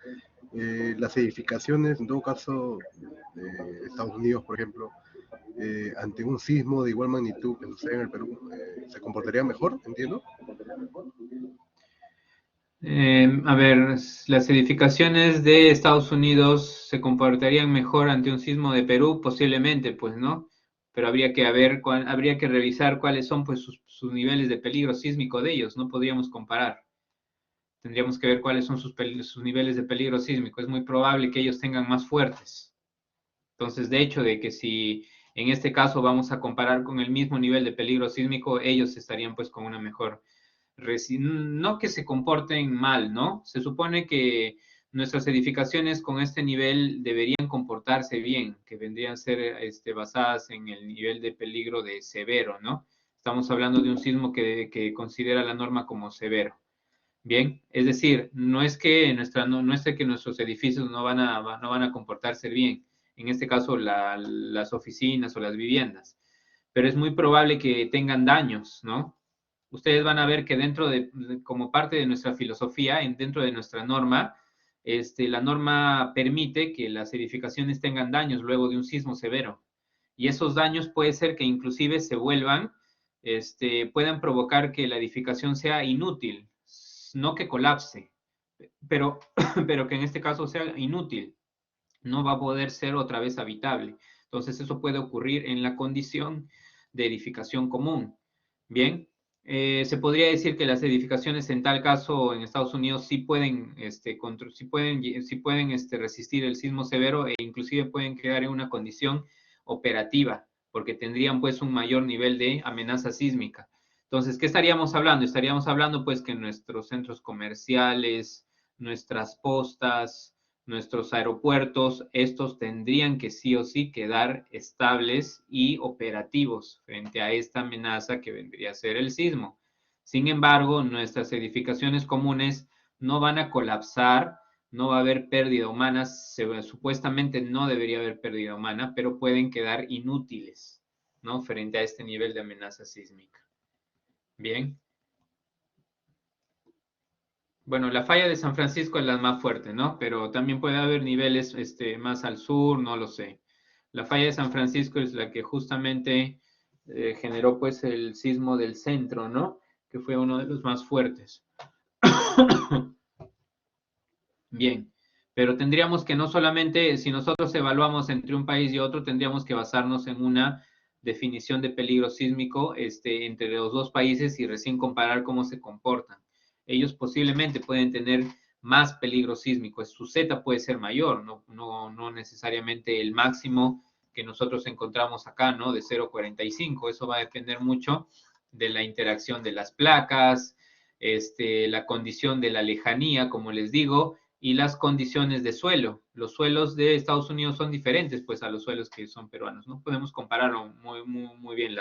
las edificaciones, en todo caso, de Estados Unidos, por ejemplo, ante un sismo de igual magnitud que sucede en el Perú, ¿se comportaría mejor? Entiendo. A ver, las edificaciones de Estados Unidos se comportarían mejor ante un sismo de Perú, posiblemente, pues, ¿no? Pero habría que revisar cuáles son, pues, sus niveles de peligro sísmico de ellos. No podríamos comparar. Tendríamos que ver cuáles son sus niveles de peligro sísmico. Es muy probable que ellos tengan más fuertes. Entonces, de hecho, de que si en este caso vamos a comparar con el mismo nivel de peligro sísmico, ellos estarían, pues, con una mejor no que se comporten mal, ¿no? Se supone que nuestras edificaciones con este nivel deberían comportarse bien, que vendrían a ser basadas en el nivel de peligro de severo, ¿no? Estamos hablando de un sismo que considera la norma como severo. Bien, es decir, no es que nuestros edificios no van a comportarse bien, en este caso las oficinas o las viviendas, pero es muy probable que tengan daños, ¿no? Ustedes van a ver que como parte de nuestra filosofía, dentro de nuestra norma, la norma permite que las edificaciones tengan daños luego de un sismo severo. Y esos daños puede ser que inclusive puedan provocar que la edificación sea inútil, no que colapse, pero, pero que en este caso sea inútil, no va a poder ser otra vez habitable. Entonces eso puede ocurrir en la condición de edificación común. Bien, se podría decir que las edificaciones en tal caso en Estados Unidos sí pueden, resistir el sismo severo e inclusive pueden quedar en una condición operativa, porque tendrían pues un mayor nivel de amenaza sísmica. Entonces, ¿qué estaríamos hablando? Estaríamos hablando pues que nuestros centros comerciales, nuestras postas, nuestros aeropuertos, estos tendrían que sí o sí quedar estables y operativos frente a esta amenaza que vendría a ser el sismo. Sin embargo, nuestras edificaciones comunes no van a colapsar, no va a haber pérdida humana, supuestamente no debería haber pérdida humana, pero pueden quedar inútiles, ¿no? Frente a este nivel de amenaza sísmica. Bien. Bueno, la falla de San Francisco es la más fuerte, ¿no? Pero también puede haber niveles más al sur, no lo sé. La falla de San Francisco es la que justamente generó pues el sismo del centro, ¿no? Que fue uno de los más fuertes. Bien, pero tendríamos que no solamente, si nosotros evaluamos entre un país y otro, tendríamos que basarnos en una definición de peligro sísmico entre los dos países y recién comparar cómo se comportan. Ellos posiblemente pueden tener más peligro sísmico, su Z puede ser mayor, no necesariamente el máximo que nosotros encontramos acá, ¿no? De 0,45. Eso va a depender mucho de la interacción de las placas, la condición de la lejanía, como les digo, y las condiciones de suelo. Los suelos de Estados Unidos son diferentes pues a los suelos que son peruanos. No podemos comparar muy bien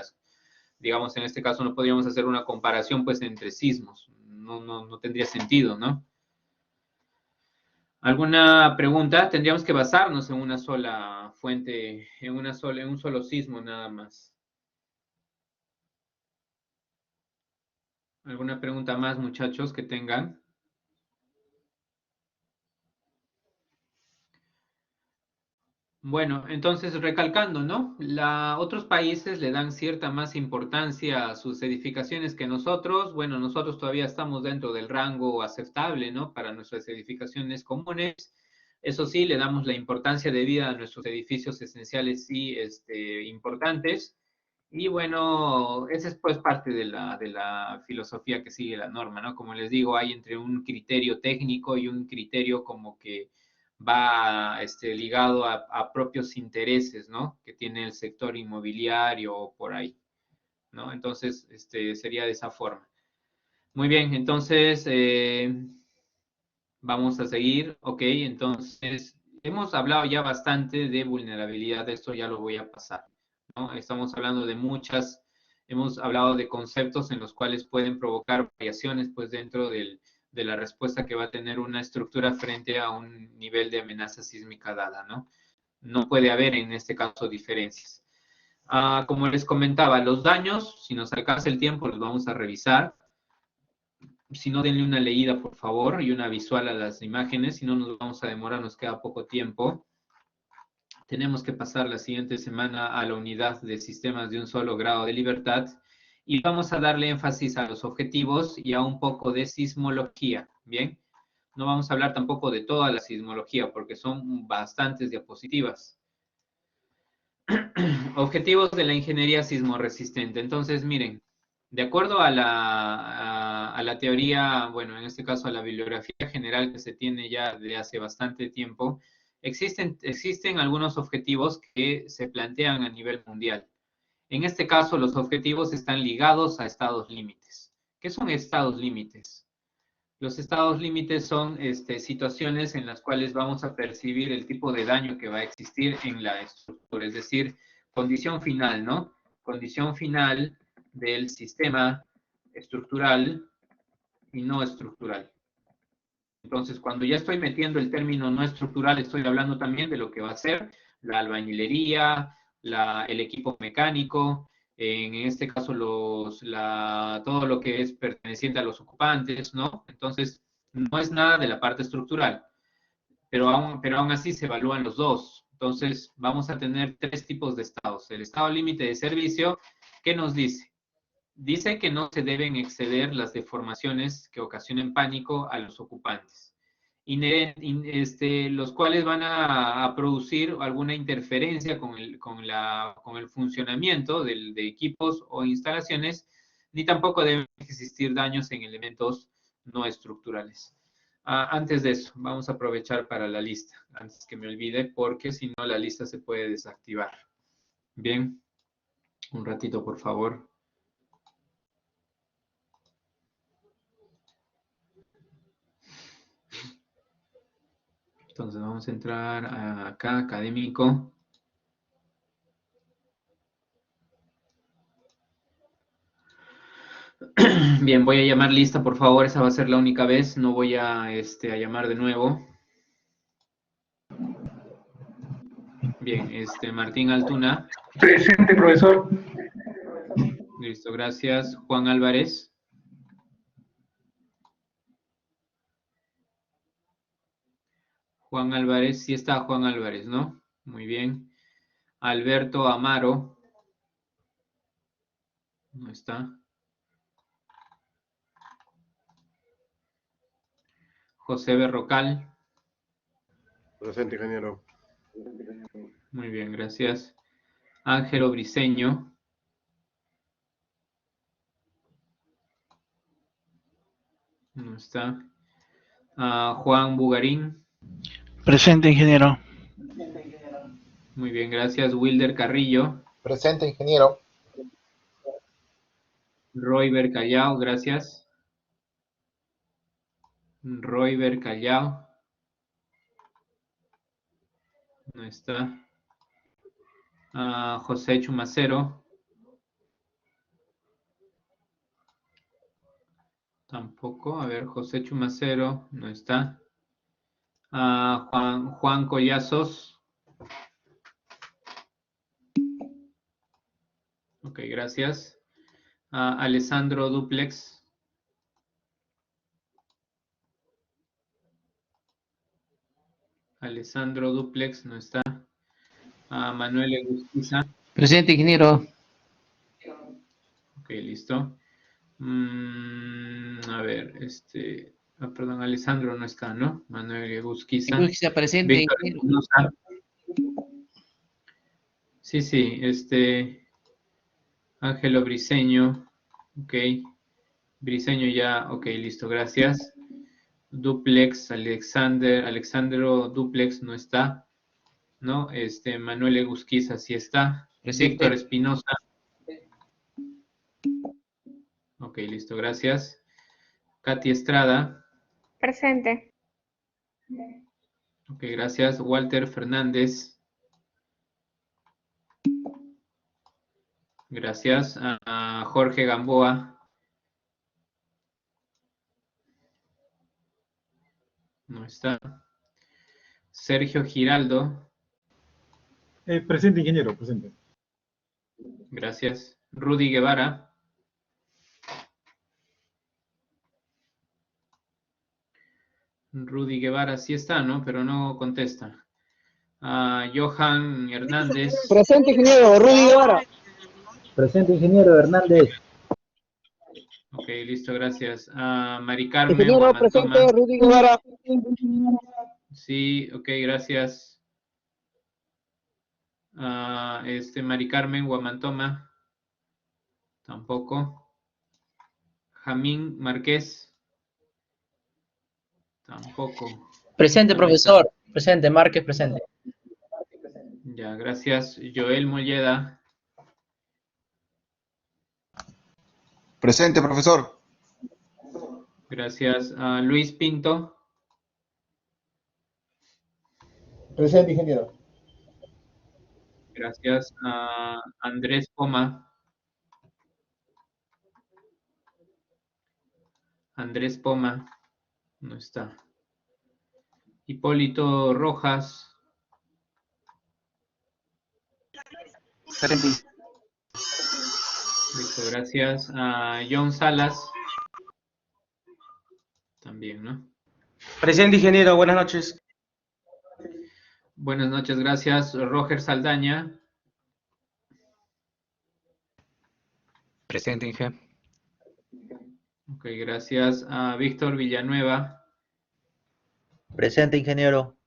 digamos, en este caso no podríamos hacer una comparación pues entre sismos. No tendría sentido, ¿no? ¿Alguna pregunta? Tendríamos que basarnos en una sola fuente, en un solo sismo nada más. ¿Alguna pregunta más, muchachos, que tengan? Bueno, entonces recalcando, ¿no? Otros países le dan cierta más importancia a sus edificaciones que nosotros. Bueno, nosotros todavía estamos dentro del rango aceptable, ¿no? Para nuestras edificaciones comunes. Eso sí, le damos la importancia debida a nuestros edificios esenciales y importantes. Y bueno, esa es pues parte de la filosofía que sigue la norma, ¿no? Como les digo, hay entre un criterio técnico y un criterio como que va ligado a propios intereses, ¿no? Que tiene el sector inmobiliario o por ahí, ¿no? Entonces, sería de esa forma. Muy bien, entonces, vamos a seguir. Ok, entonces, hemos hablado ya bastante de vulnerabilidad, esto ya lo voy a pasar, ¿no? Estamos hablando de hemos hablado de conceptos en los cuales pueden provocar variaciones, pues, dentro de la respuesta que va a tener una estructura frente a un nivel de amenaza sísmica dada, ¿no? No puede haber en este caso diferencias. Como les comentaba, los daños, si nos alcanza el tiempo, los vamos a revisar. Si no, denle una leída, por favor, y una visual a las imágenes, si no nos vamos a demorar, nos queda poco tiempo. Tenemos que pasar la siguiente semana a la unidad de sistemas de un solo grado de libertad y vamos a darle énfasis a los objetivos y a un poco de sismología, ¿bien? No vamos a hablar tampoco de toda la sismología porque son bastantes diapositivas. Objetivos de la ingeniería sismoresistente. Entonces, miren, de acuerdo a la teoría, bueno, en este caso a la bibliografía general que se tiene ya de hace bastante tiempo, existen algunos objetivos que se plantean a nivel mundial. En este caso, los objetivos están ligados a estados límites. ¿Qué son estados límites? Los estados límites son situaciones en las cuales vamos a percibir el tipo de daño que va a existir en la estructura, es decir, condición final, ¿no? Condición final del sistema estructural y no estructural. Entonces, cuando ya estoy metiendo el término no estructural, estoy hablando también de lo que va a ser la albañilería, el equipo mecánico, en este caso todo lo que es perteneciente a los ocupantes, ¿no? Entonces, no es nada de la parte estructural, pero aún así se evalúan los dos. Entonces, vamos a tener tres tipos de estados. El estado límite de servicio, ¿qué nos dice? Dice que no se deben exceder las deformaciones que ocasionen pánico a los ocupantes. los cuales van a producir alguna interferencia con el funcionamiento de equipos o instalaciones, ni tampoco deben existir daños en elementos no estructurales. Antes de eso, vamos a aprovechar para la lista, antes que me olvide, porque si no la lista se puede desactivar. Bien, un ratito, por favor. Entonces vamos a entrar acá, académico. Bien, voy a llamar lista, por favor. Esa va a ser la única vez. No voy a llamar de nuevo. Bien, Martín Altuna. Presente, profesor. Listo, gracias. Juan Álvarez. Juan Álvarez, sí está Juan Álvarez, ¿no? Muy bien. Alberto Amaro. No está. José Berrocal. Presente, ingeniero. Muy bien, gracias. Ángelo Briceño. No está. Juan Bugarín. Presente, ingeniero. Muy bien, gracias. Wilder Carrillo. Presente, ingeniero. Royber Callao, gracias. Royber Callao. No está. José Chumacero. Tampoco. A ver, José Chumacero. No está. Juan Collazos. Ok, gracias. Alessandro Duplex. Alessandro Duplex no está. Manuel Egusquiza. Presente, ingeniero. Ok, listo. A ver, perdón, Alessandro no está, ¿no? Manuel Egusquiza. Egusquiza presente, Víctor ingeniero. Espinosa. Sí, Ángelo Briceño. Ok. Briceño ya, ok, listo, gracias. Duplex, Alexandro Duplex no está, ¿no? Manuel Egusquiza sí está. Presente. Víctor Espinosa. Ok, listo, gracias. Katy Estrada. Presente. Ok, gracias. Walter Fernández. Gracias. Jorge Gamboa. No está. Sergio Giraldo. Presente, ingeniero, presente. Gracias. Rudy Guevara. Rudy Guevara sí está, ¿no? Pero no contesta. Johan Hernández. Presente, ingeniero, Rudy Guevara. Presente, ingeniero Hernández. Ok, listo, gracias. Mari Carmen Ingeniero, Guamantoma. presente, Rudy Guevara. Sí, ok, gracias. Mari Carmen Guamantoma. Tampoco. Jamín Márquez. Tampoco. Presente, ¿Dónde está? profesor. Presente, Márquez, presente. Ya, gracias. Joel Molleda. Presente, profesor. Gracias. Luis Pinto. Presente, ingeniero. Gracias. Andrés Poma. Andrés Poma. No está. Hipólito Rojas. Presente. Listo, gracias. John Salas. También, ¿no? Presente, ingeniero, buenas noches. Buenas noches, gracias. Roger Saldaña. Presente, ingeniero. Ok, gracias. Víctor Villanueva. Presente, ingeniero.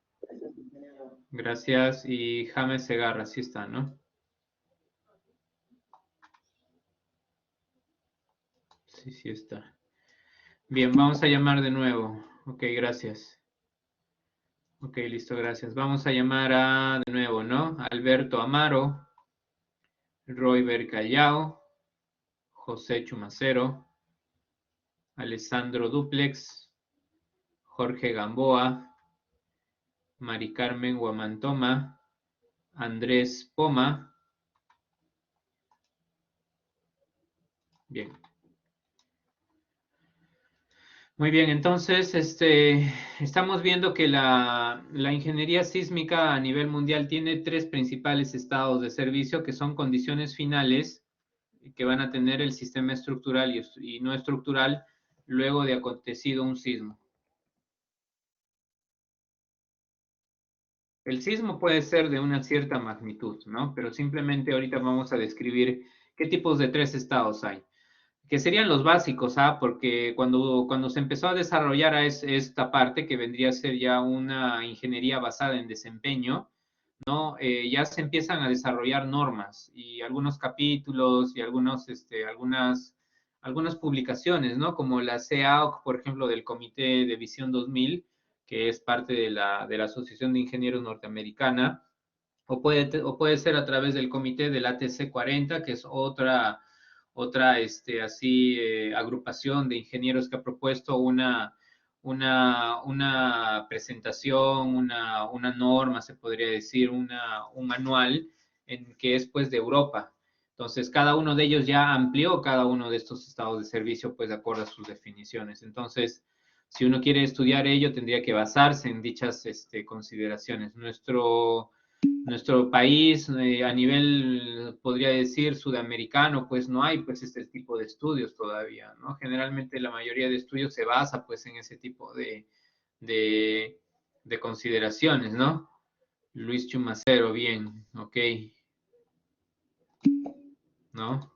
Gracias. Y James Segarra, sí está, ¿no? Sí, sí está. Bien, vamos a llamar de nuevo. Ok, gracias. Ok, listo, gracias. Vamos a llamar de nuevo, ¿no? Alberto Amaro, Royber Callao, José Chumacero, Alessandro Duplex, Jorge Gamboa, Mari Carmen Guamantoma, Andrés Poma. Bien. Muy bien, entonces estamos viendo que la ingeniería sísmica a nivel mundial tiene tres principales estados de servicio que son condiciones finales que van a tener el sistema estructural y no estructural luego de acontecido un sismo. El sismo puede ser de una cierta magnitud, ¿no? Pero simplemente ahorita vamos a describir qué tipos de tres estados hay, que serían los básicos, porque cuando se empezó a desarrollar esta parte, que vendría a ser ya una ingeniería basada en desempeño, ¿no? Ya se empiezan a desarrollar normas y algunos capítulos y algunas publicaciones, ¿no? Como la CAOC, por ejemplo, del Comité de Visión 2000, que es parte de la Asociación de Ingenieros Norteamericana, o puede ser a través del comité del ATC 40, que es otra agrupación de ingenieros que ha propuesto una presentación, una norma, se podría decir, un manual que es pues de Europa. Entonces, cada uno de ellos ya amplió cada uno de estos estados de servicio, pues de acuerdo a sus definiciones. Entonces, si uno quiere estudiar ello, tendría que basarse en dichas consideraciones. Nuestro país a nivel, podría decir, sudamericano, pues no hay pues este tipo de estudios todavía, ¿no? Generalmente la mayoría de estudios se basa pues en ese tipo de consideraciones, ¿no? Luis Chumacero, bien, ok. ¿No?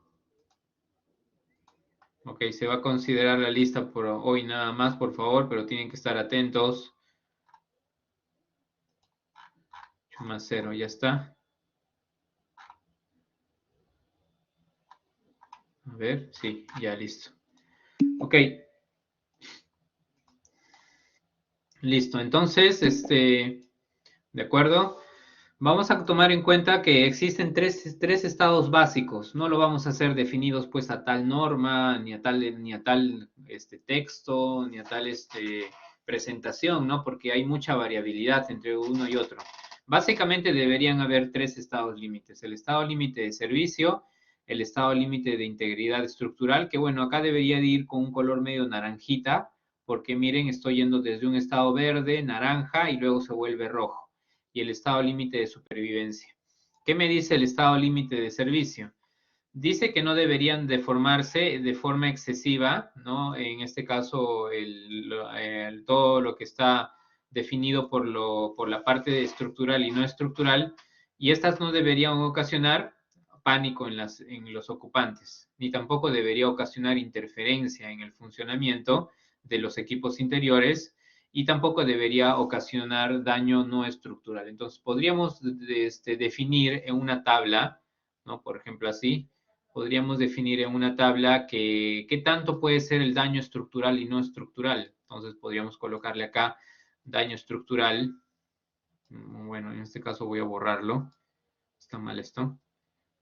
Ok, se va a considerar la lista por hoy nada más, por favor, pero tienen que estar atentos. Chumacero, ya está. A ver, sí, ya listo. Ok. Listo, entonces, de acuerdo. Vamos a tomar en cuenta que existen tres estados básicos. No lo vamos a hacer definidos pues a tal norma, ni a tal texto, ni a tal presentación, ¿no? Porque hay mucha variabilidad entre uno y otro. Básicamente deberían haber tres estados límites. El estado límite de servicio, el estado límite de integridad estructural, que bueno, acá debería de ir con un color medio naranjita, porque miren, estoy yendo desde un estado verde, naranja y luego se vuelve rojo. Y el estado límite de supervivencia. ¿Qué me dice el estado límite de servicio? Dice que no deberían deformarse de forma excesiva, ¿no? En este caso, todo lo que está definido por la parte estructural y no estructural, y estas no deberían ocasionar pánico en los ocupantes, ni tampoco debería ocasionar interferencia en el funcionamiento de los equipos interiores, y tampoco debería ocasionar daño no estructural. Entonces, podríamos definir en una tabla, ¿no? Por ejemplo, así, podríamos definir en una tabla qué tanto puede ser el daño estructural y no estructural. Entonces, podríamos colocarle acá daño estructural. Bueno, en este caso voy a borrarlo. Está mal esto.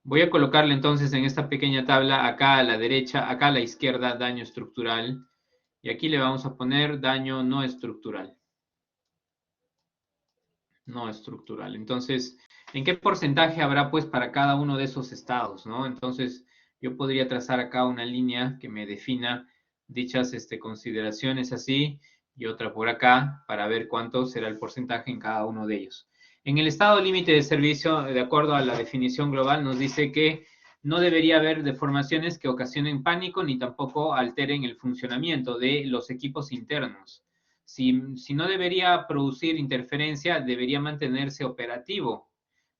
Voy a colocarle entonces en esta pequeña tabla, acá a la derecha, acá a la izquierda, daño estructural. Y aquí le vamos a poner daño no estructural. No estructural. Entonces, ¿en qué porcentaje habrá pues para cada uno de esos estados, ¿no? Entonces, yo podría trazar acá una línea que me defina dichas consideraciones así y otra por acá para ver cuánto será el porcentaje en cada uno de ellos. En el estado límite de servicio, de acuerdo a la definición global, nos dice que no debería haber deformaciones que ocasionen pánico ni tampoco alteren el funcionamiento de los equipos internos. Si no debería producir interferencia, debería mantenerse operativo.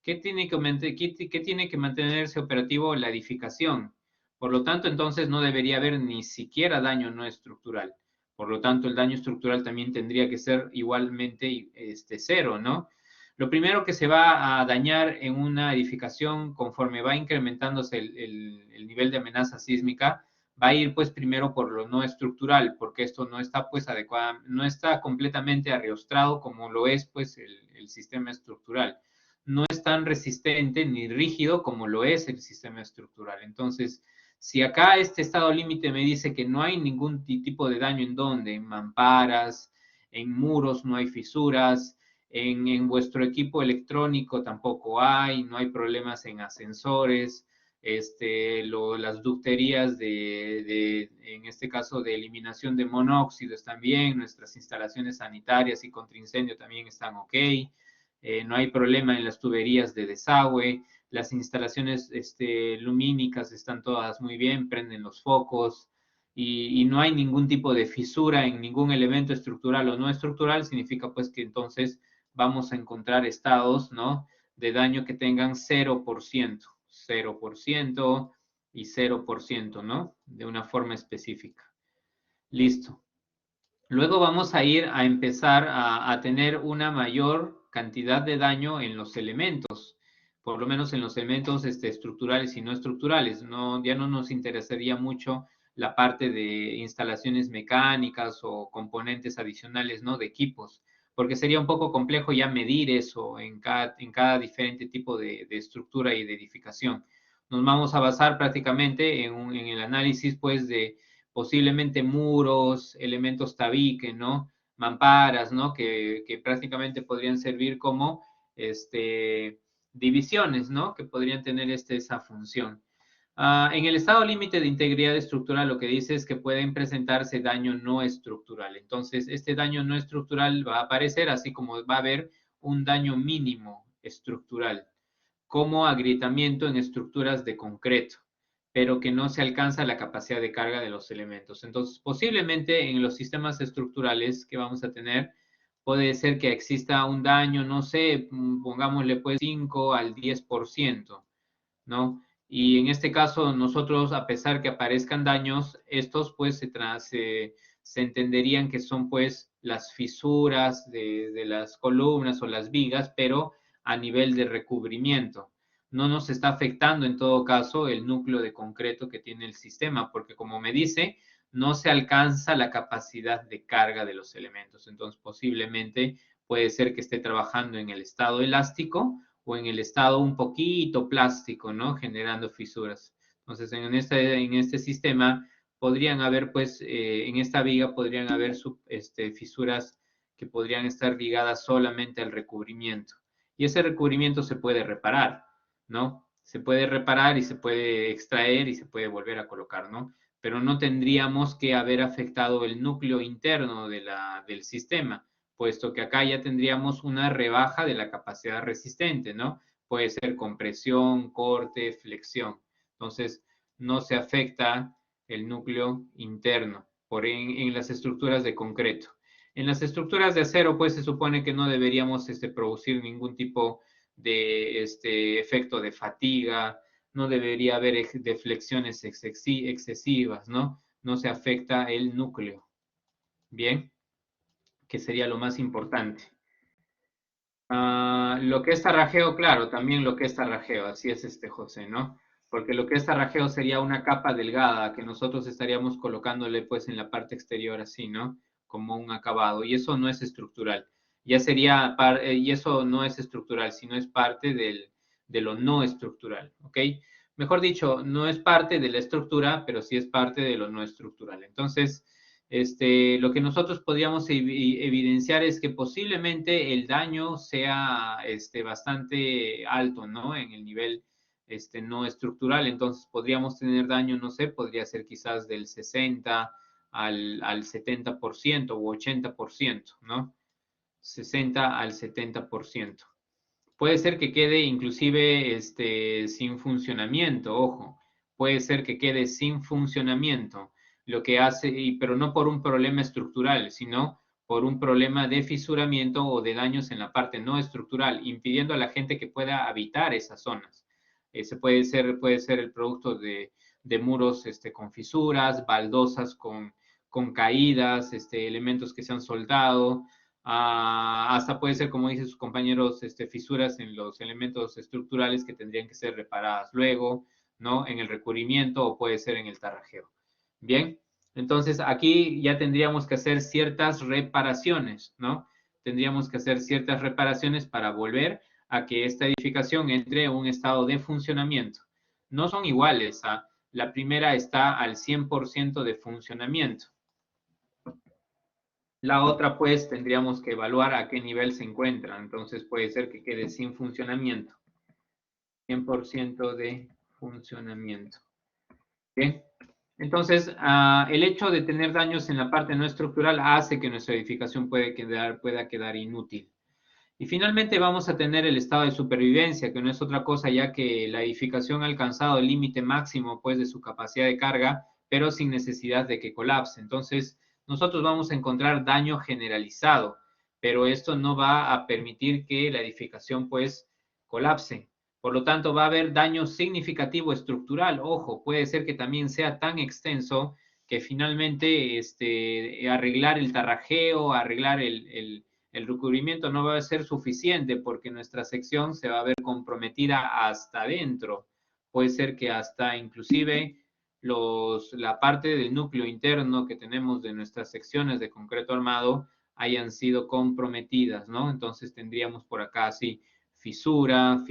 ¿Qué tiene que mantenerse operativo? La edificación. Por lo tanto, entonces no debería haber ni siquiera daño no estructural. Por lo tanto, el daño estructural también tendría que ser igualmente 0, ¿no? Lo primero que se va a dañar en una edificación conforme va incrementándose el nivel de amenaza sísmica, va a ir pues primero por lo no estructural, porque esto no está pues adecuado, no está completamente arriostrado como lo es pues el sistema estructural. No es tan resistente ni rígido como lo es el sistema estructural. Entonces, si acá este estado límite me dice que no hay ningún tipo de daño en donde, en mamparas, en muros no hay fisuras, en vuestro equipo electrónico tampoco hay, no hay problemas en ascensores, las ducterías en este caso, de eliminación de monóxido están bien, nuestras instalaciones sanitarias y contra incendio también están ok, no hay problema en las tuberías de desagüe, las instalaciones lumínicas están todas muy bien, prenden los focos y no hay ningún tipo de fisura en ningún elemento estructural o no estructural, significa pues que entonces vamos a encontrar estados, ¿no?, de daño que tengan 0%, 0% y 0%, ¿no?, de una forma específica. Listo. Luego vamos a ir a empezar a tener una mayor cantidad de daño en los elementos, por lo menos en los elementos estructurales y no estructurales. No, ya no nos interesaría mucho la parte de instalaciones mecánicas o componentes adicionales, ¿no?, de equipos, porque sería un poco complejo ya medir eso en cada diferente tipo de estructura y de edificación. Nos vamos a basar prácticamente en el análisis, pues, de posiblemente muros, elementos tabique, ¿no?, mamparas, ¿no?, que prácticamente podrían servir como divisiones, ¿no?, que podrían tener esa función. En el estado límite de integridad estructural lo que dice es que pueden presentarse daño no estructural. Entonces, este daño no estructural va a aparecer, así como va a haber un daño mínimo estructural, como agrietamiento en estructuras de concreto, pero que no se alcanza la capacidad de carga de los elementos. Entonces, posiblemente en los sistemas estructurales que vamos a tener, puede ser que exista un daño, no sé, pongámosle pues 5 al 10%, ¿no? Y en este caso, nosotros, a pesar que aparezcan daños, estos pues se entenderían que son pues las fisuras de las columnas o las vigas, pero a nivel de recubrimiento. No nos está afectando en todo caso el núcleo de concreto que tiene el sistema, porque como me dice, no se alcanza la capacidad de carga de los elementos. Entonces, posiblemente puede ser que esté trabajando en el estado elástico o en el estado un poquito plástico, ¿no?, generando fisuras. Entonces, en este sistema podrían haber, pues, en esta viga podrían haber fisuras que podrían estar ligadas solamente al recubrimiento. Y ese recubrimiento se puede reparar, ¿no? Se puede reparar y se puede extraer y se puede volver a colocar, ¿no? Pero no tendríamos que haber afectado el núcleo interno del sistema, puesto que acá ya tendríamos una rebaja de la capacidad resistente, ¿no? Puede ser compresión, corte, flexión. Entonces, no se afecta el núcleo interno en las estructuras de concreto. En las estructuras de acero, pues se supone que no deberíamos producir ningún tipo de efecto de fatiga, no debería haber deflexiones excesivas, ¿no? No se afecta el núcleo. Bien, que sería lo más importante. Lo que es tarrajeo, claro, también lo que es tarrajeo, así es José, ¿no? Porque lo que es tarrajeo sería una capa delgada que nosotros estaríamos colocándole pues en la parte exterior así, ¿no? Como un acabado, y eso no es estructural. Ya sería, y eso no es estructural, sino es parte de lo no estructural, ¿ok? Mejor dicho, no es parte de la estructura, pero sí es parte de lo no estructural. Entonces, lo que nosotros podríamos evidenciar es que posiblemente el daño sea bastante alto, ¿no?, en el nivel no estructural. Entonces podríamos tener daño, no sé, podría ser quizás del 60 al 70% u 80%, ¿no? 60 al 70%. Puede ser que quede inclusive sin funcionamiento, ojo, puede ser que quede sin funcionamiento, lo que hace, pero no por un problema estructural, sino por un problema de fisuramiento o de daños en la parte no estructural, impidiendo a la gente que pueda habitar esas zonas. Puede ser el producto de muros con fisuras, baldosas con con caídas, elementos que se han soltado, hasta puede ser, como dicen sus compañeros, fisuras en los elementos estructurales que tendrían que ser reparadas luego, ¿no? En el recubrimiento o puede ser en el tarrajeo. Bien, entonces aquí ya tendríamos que hacer ciertas reparaciones, ¿no? Tendríamos que hacer ciertas reparaciones para volver a que esta edificación entre en un estado de funcionamiento. No son iguales, la primera está al 100% de funcionamiento. La otra, pues, tendríamos que evaluar a qué nivel se encuentra. Entonces, puede ser que quede sin funcionamiento. 100% de funcionamiento. Bien. Entonces, el hecho de tener daños en la parte no estructural hace que nuestra edificación pueda quedar inútil. Y finalmente vamos a tener el estado de supervivencia, que no es otra cosa ya que la edificación ha alcanzado el límite máximo, pues, de su capacidad de carga, pero sin necesidad de que colapse. Entonces, nosotros vamos a encontrar daño generalizado, pero esto no va a permitir que la edificación, pues, colapse. Por lo tanto, va a haber daño significativo estructural. Ojo, puede ser que también sea tan extenso que finalmente arreglar el tarrajeo, arreglar el recubrimiento no va a ser suficiente porque nuestra sección se va a ver comprometida hasta adentro. Puede ser que hasta inclusive la parte del núcleo interno que tenemos de nuestras secciones de concreto armado hayan sido comprometidas, ¿no? Entonces tendríamos por acá así fisura,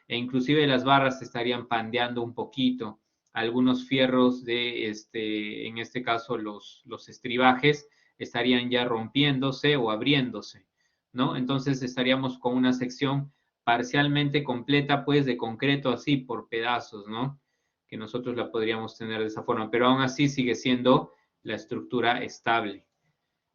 e inclusive las barras estarían pandeando un poquito. Algunos fierros en este caso los estribajes, estarían ya rompiéndose o abriéndose, ¿no? Entonces estaríamos con una sección parcialmente completa, pues, de concreto así por pedazos, ¿no? Que nosotros la podríamos tener de esa forma, pero aún así sigue siendo la estructura estable.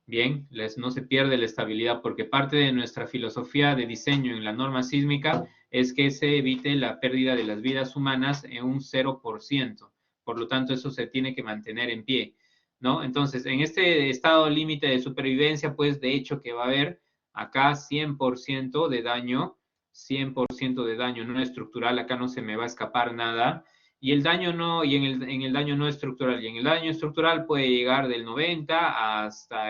Bien, no se pierde la estabilidad porque parte de nuestra filosofía de diseño en la norma sísmica es que se evite la pérdida de las vidas humanas en un 0%. Por lo tanto, eso se tiene que mantener en pie, ¿no? Entonces, en este estado límite de supervivencia, pues, de hecho que va a haber acá 100% de daño, 100% de daño no estructural, acá no se me va a escapar nada, y el daño no, y en el daño no estructural, y en el daño estructural puede llegar del 90 hasta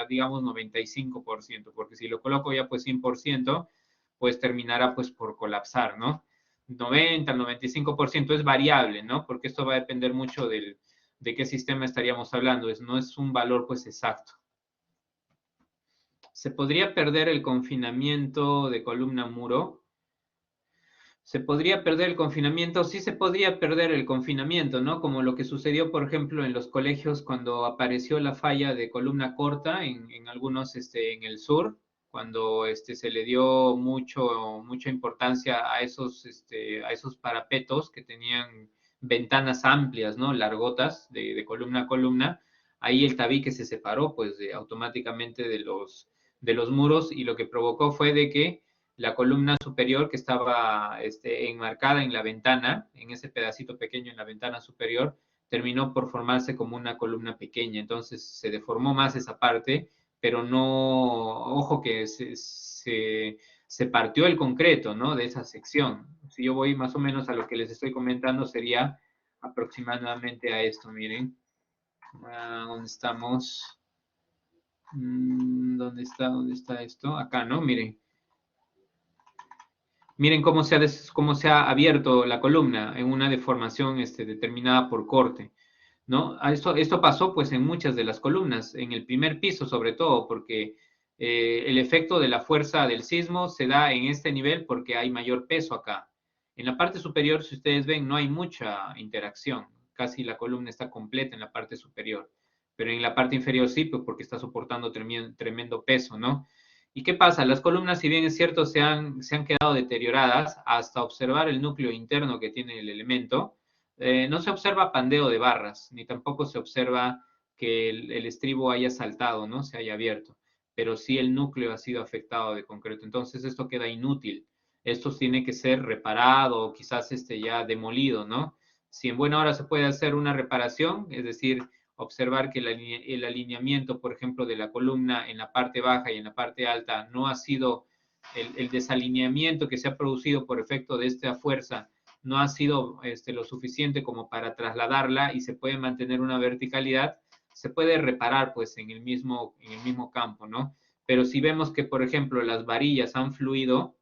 digamos 95%, porque si lo coloco ya pues 100%, pues terminará pues por colapsar, ¿no? 90, 95% es variable, ¿no? Porque esto va a depender mucho de qué sistema estaríamos hablando, no es un valor pues exacto. ¿Se podría perder el confinamiento de columna muro? ¿Se podría perder el confinamiento? Sí se podría perder el confinamiento, ¿no? Como lo que sucedió, por ejemplo, en los colegios cuando apareció la falla de columna corta en algunos, en el sur, cuando se le dio mucha importancia a esos parapetos que tenían ventanas amplias, ¿no? Largotas de columna a columna. Ahí el tabique se separó, pues, automáticamente de los muros y lo que provocó fue de que la columna superior que estaba enmarcada en la ventana, en ese pedacito pequeño en la ventana superior, terminó por formarse como una columna pequeña. Entonces se deformó más esa parte, pero no, ojo que se partió el concreto, ¿no? De esa sección. Si yo voy más o menos a lo que les estoy comentando, sería aproximadamente a esto, miren. ¿Dónde estamos? ¿Dónde está esto? Acá, ¿no? Miren. Miren cómo se ha abierto la columna en una deformación determinada por corte, ¿no? Esto pasó pues en muchas de las columnas, en el primer piso sobre todo, porque el efecto de la fuerza del sismo se da en este nivel porque hay mayor peso acá. En la parte superior, si ustedes ven, no hay mucha interacción, casi la columna está completa en la parte superior, pero en la parte inferior sí, pues porque está soportando tremendo peso, ¿no? ¿Y qué pasa? Las columnas, si bien es cierto, se han quedado deterioradas hasta observar el núcleo interno que tiene el elemento. No se observa pandeo de barras, ni tampoco se observa que el estribo haya saltado, ¿no? Se haya abierto. Pero sí el núcleo ha sido afectado de concreto. Entonces esto queda inútil. Esto tiene que ser reparado o quizás ya demolido, ¿no? Si en buena hora se puede hacer una reparación, es decir, observar que el alineamiento, por ejemplo, de la columna en la parte baja y en la parte alta no ha sido el desalineamiento que se ha producido por efecto de esta fuerza, no ha sido lo suficiente como para trasladarla y se puede mantener una verticalidad, se puede reparar pues en el mismo campo, ¿no? Pero si vemos que, por ejemplo, las varillas han fluido,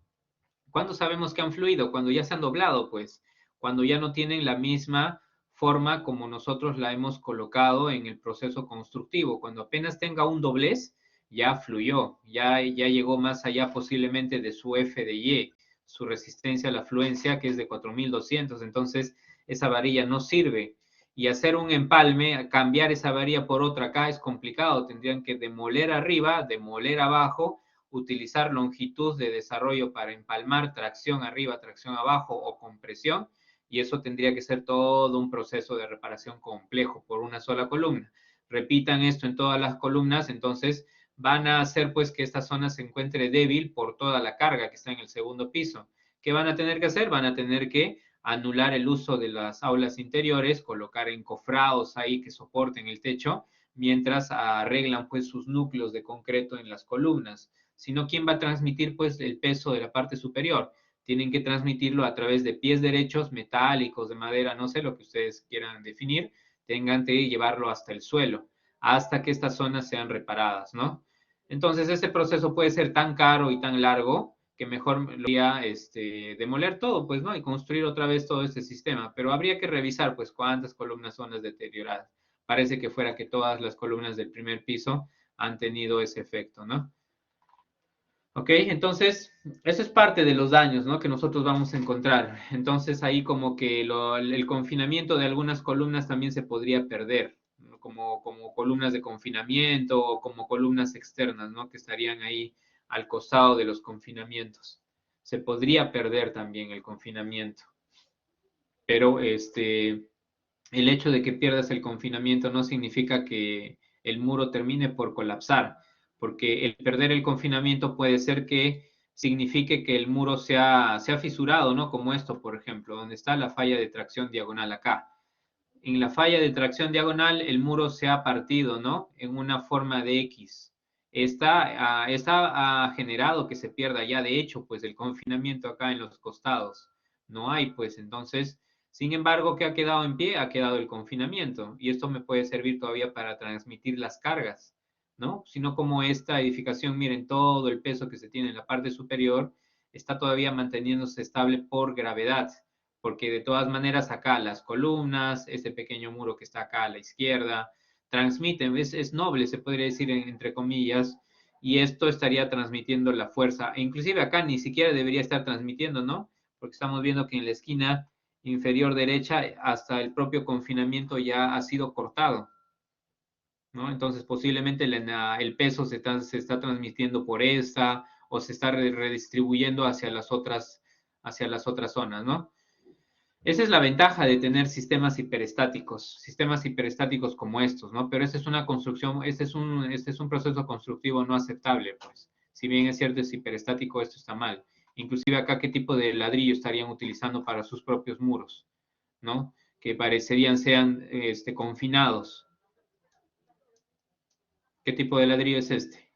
¿cuándo sabemos que han fluido? Cuando ya se han doblado, pues, cuando ya no tienen la misma forma como nosotros la hemos colocado en el proceso constructivo. Cuando apenas tenga un doblez, ya fluyó, ya llegó más allá posiblemente de su F de Y, su resistencia a la fluencia, que es de 4200. Entonces, esa varilla no sirve. Y hacer un empalme, cambiar esa varilla por otra acá es complicado. Tendrían que demoler arriba, demoler abajo, utilizar longitud de desarrollo para empalmar, tracción arriba, tracción abajo o compresión, y eso tendría que ser todo un proceso de reparación complejo por una sola columna. Repitan esto en todas las columnas, entonces van a hacer pues que esta zona se encuentre débil por toda la carga que está en el segundo piso. ¿Qué van a tener que hacer? Van a tener que anular el uso de las aulas interiores, colocar encofrados ahí que soporten el techo, mientras arreglan pues sus núcleos de concreto en las columnas. Sino, ¿quién va a transmitir pues el peso de la parte superior? Tienen que transmitirlo a través de pies derechos, metálicos, de madera, no sé, lo que ustedes quieran definir, tengan que llevarlo hasta el suelo, hasta que estas zonas sean reparadas, ¿no? Entonces, este proceso puede ser tan caro y tan largo que mejor lo haría demoler todo, pues, ¿no? Y construir otra vez todo este sistema. Pero habría que revisar, pues, cuántas columnas son las deterioradas. Parece que fuera que todas las columnas del primer piso han tenido ese efecto, ¿no? Ok, entonces, eso es parte de los daños, ¿no? Que nosotros vamos a encontrar. Entonces, ahí como que el confinamiento de algunas columnas también se podría perder, ¿no? Como columnas de confinamiento o como columnas externas, ¿no? Que estarían ahí al costado de los confinamientos. Se podría perder también el confinamiento. Pero el hecho de que pierdas el confinamiento no significa que el muro termine por colapsar, porque el perder el confinamiento puede ser que signifique que el muro se ha fisurado, ¿no? Como esto, por ejemplo, donde está la falla de tracción diagonal acá. En la falla de tracción diagonal, el muro se ha partido, ¿no? En una forma de X. Está generado que se pierda ya, de hecho, pues el confinamiento acá en los costados. No hay, pues, entonces, sin embargo, ¿qué ha quedado en pie? Ha quedado el confinamiento. Y esto me puede servir todavía para transmitir las cargas, ¿no? Sino como esta edificación, miren, todo el peso que se tiene en la parte superior está todavía manteniéndose estable por gravedad, porque de todas maneras acá las columnas, este pequeño muro que está acá a la izquierda, transmiten, es noble, se podría decir entre comillas, y esto estaría transmitiendo la fuerza, e inclusive acá ni siquiera debería estar transmitiendo, ¿no? Porque estamos viendo que en la esquina inferior derecha hasta el propio confinamiento ya ha sido cortado, ¿no? Entonces posiblemente el peso se está transmitiendo por esta o se está redistribuyendo hacia las otras zonas, ¿no? Esa es la ventaja de tener sistemas hiperestáticos como estos, ¿no? Pero esta es una construcción, este es un proceso constructivo no aceptable, pues. Si bien es cierto, es hiperestático, esto está mal. Inclusive acá, ¿qué tipo de ladrillo estarían utilizando para sus propios muros, ¿no? Que parecerían sean confinados. ¿Qué tipo de ladrillo es este?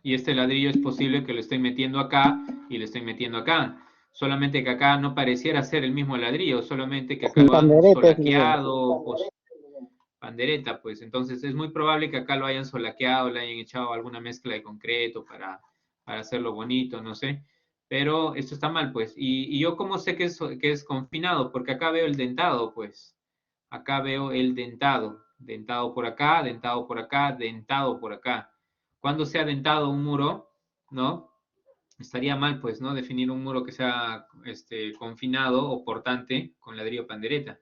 Y este ladrillo es posible que lo estén metiendo acá y lo estén metiendo acá. Solamente que acá no pareciera ser el mismo ladrillo, solamente que acá lo han solaqueado, pandereta, pues. Entonces es muy probable que acá lo hayan solaqueado, le hayan echado alguna mezcla de concreto para hacerlo bonito, no sé. Pero esto está mal, pues. Y yo cómo sé que es confinado, porque acá veo el dentado, pues. Acá veo el dentado. Dentado por acá, dentado por acá, dentado por acá. Cuando se ha dentado un muro, ¿no? Estaría mal, pues, ¿no? Definir un muro que sea confinado o portante con ladrillo pandereta.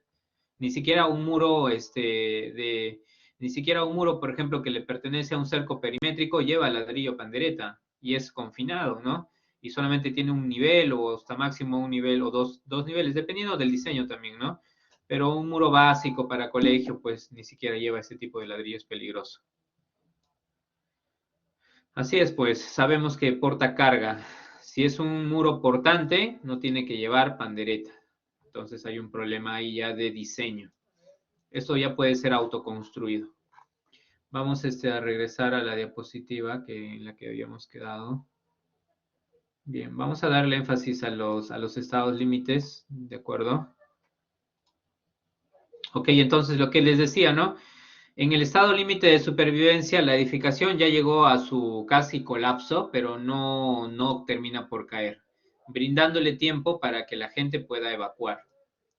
Ni siquiera un muro, ni siquiera un muro, por ejemplo, que le pertenece a un cerco perimétrico lleva ladrillo pandereta y es confinado, ¿no? Y solamente tiene un nivel o hasta máximo un nivel o dos niveles, dependiendo del diseño también, ¿no? Pero un muro básico para colegio, pues, ni siquiera lleva ese tipo de ladrillo, es peligroso. Así es, pues, sabemos que porta carga. Si es un muro portante, no tiene que llevar pandereta. Entonces hay un problema ahí ya de diseño. Esto ya puede ser autoconstruido. Vamos a regresar a la diapositiva en la que habíamos quedado. Bien, vamos a darle énfasis a los estados límites, ¿de acuerdo? Ok, entonces lo que les decía, ¿no? En el estado límite de supervivencia, la edificación ya llegó a su casi colapso, pero no termina por caer, brindándole tiempo para que la gente pueda evacuar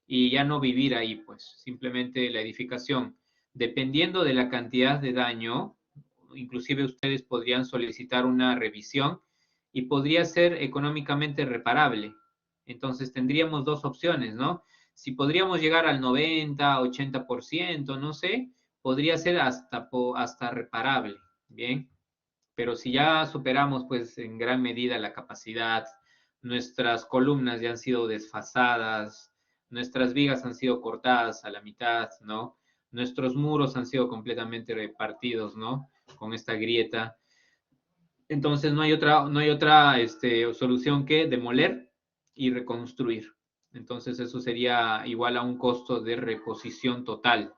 y ya no vivir ahí, pues. Simplemente la edificación, dependiendo de la cantidad de daño, inclusive ustedes podrían solicitar una revisión y podría ser económicamente reparable. Entonces tendríamos dos opciones, ¿no? Si podríamos llegar al 90, 80%, no sé, podría ser hasta reparable, ¿bien? Pero si ya superamos, pues, en gran medida la capacidad, nuestras columnas ya han sido desfasadas, nuestras vigas han sido cortadas a la mitad, ¿no? Nuestros muros han sido completamente repartidos, ¿no? Con esta grieta. Entonces no hay otra solución que demoler y reconstruir. Entonces eso sería igual a un costo de reposición total,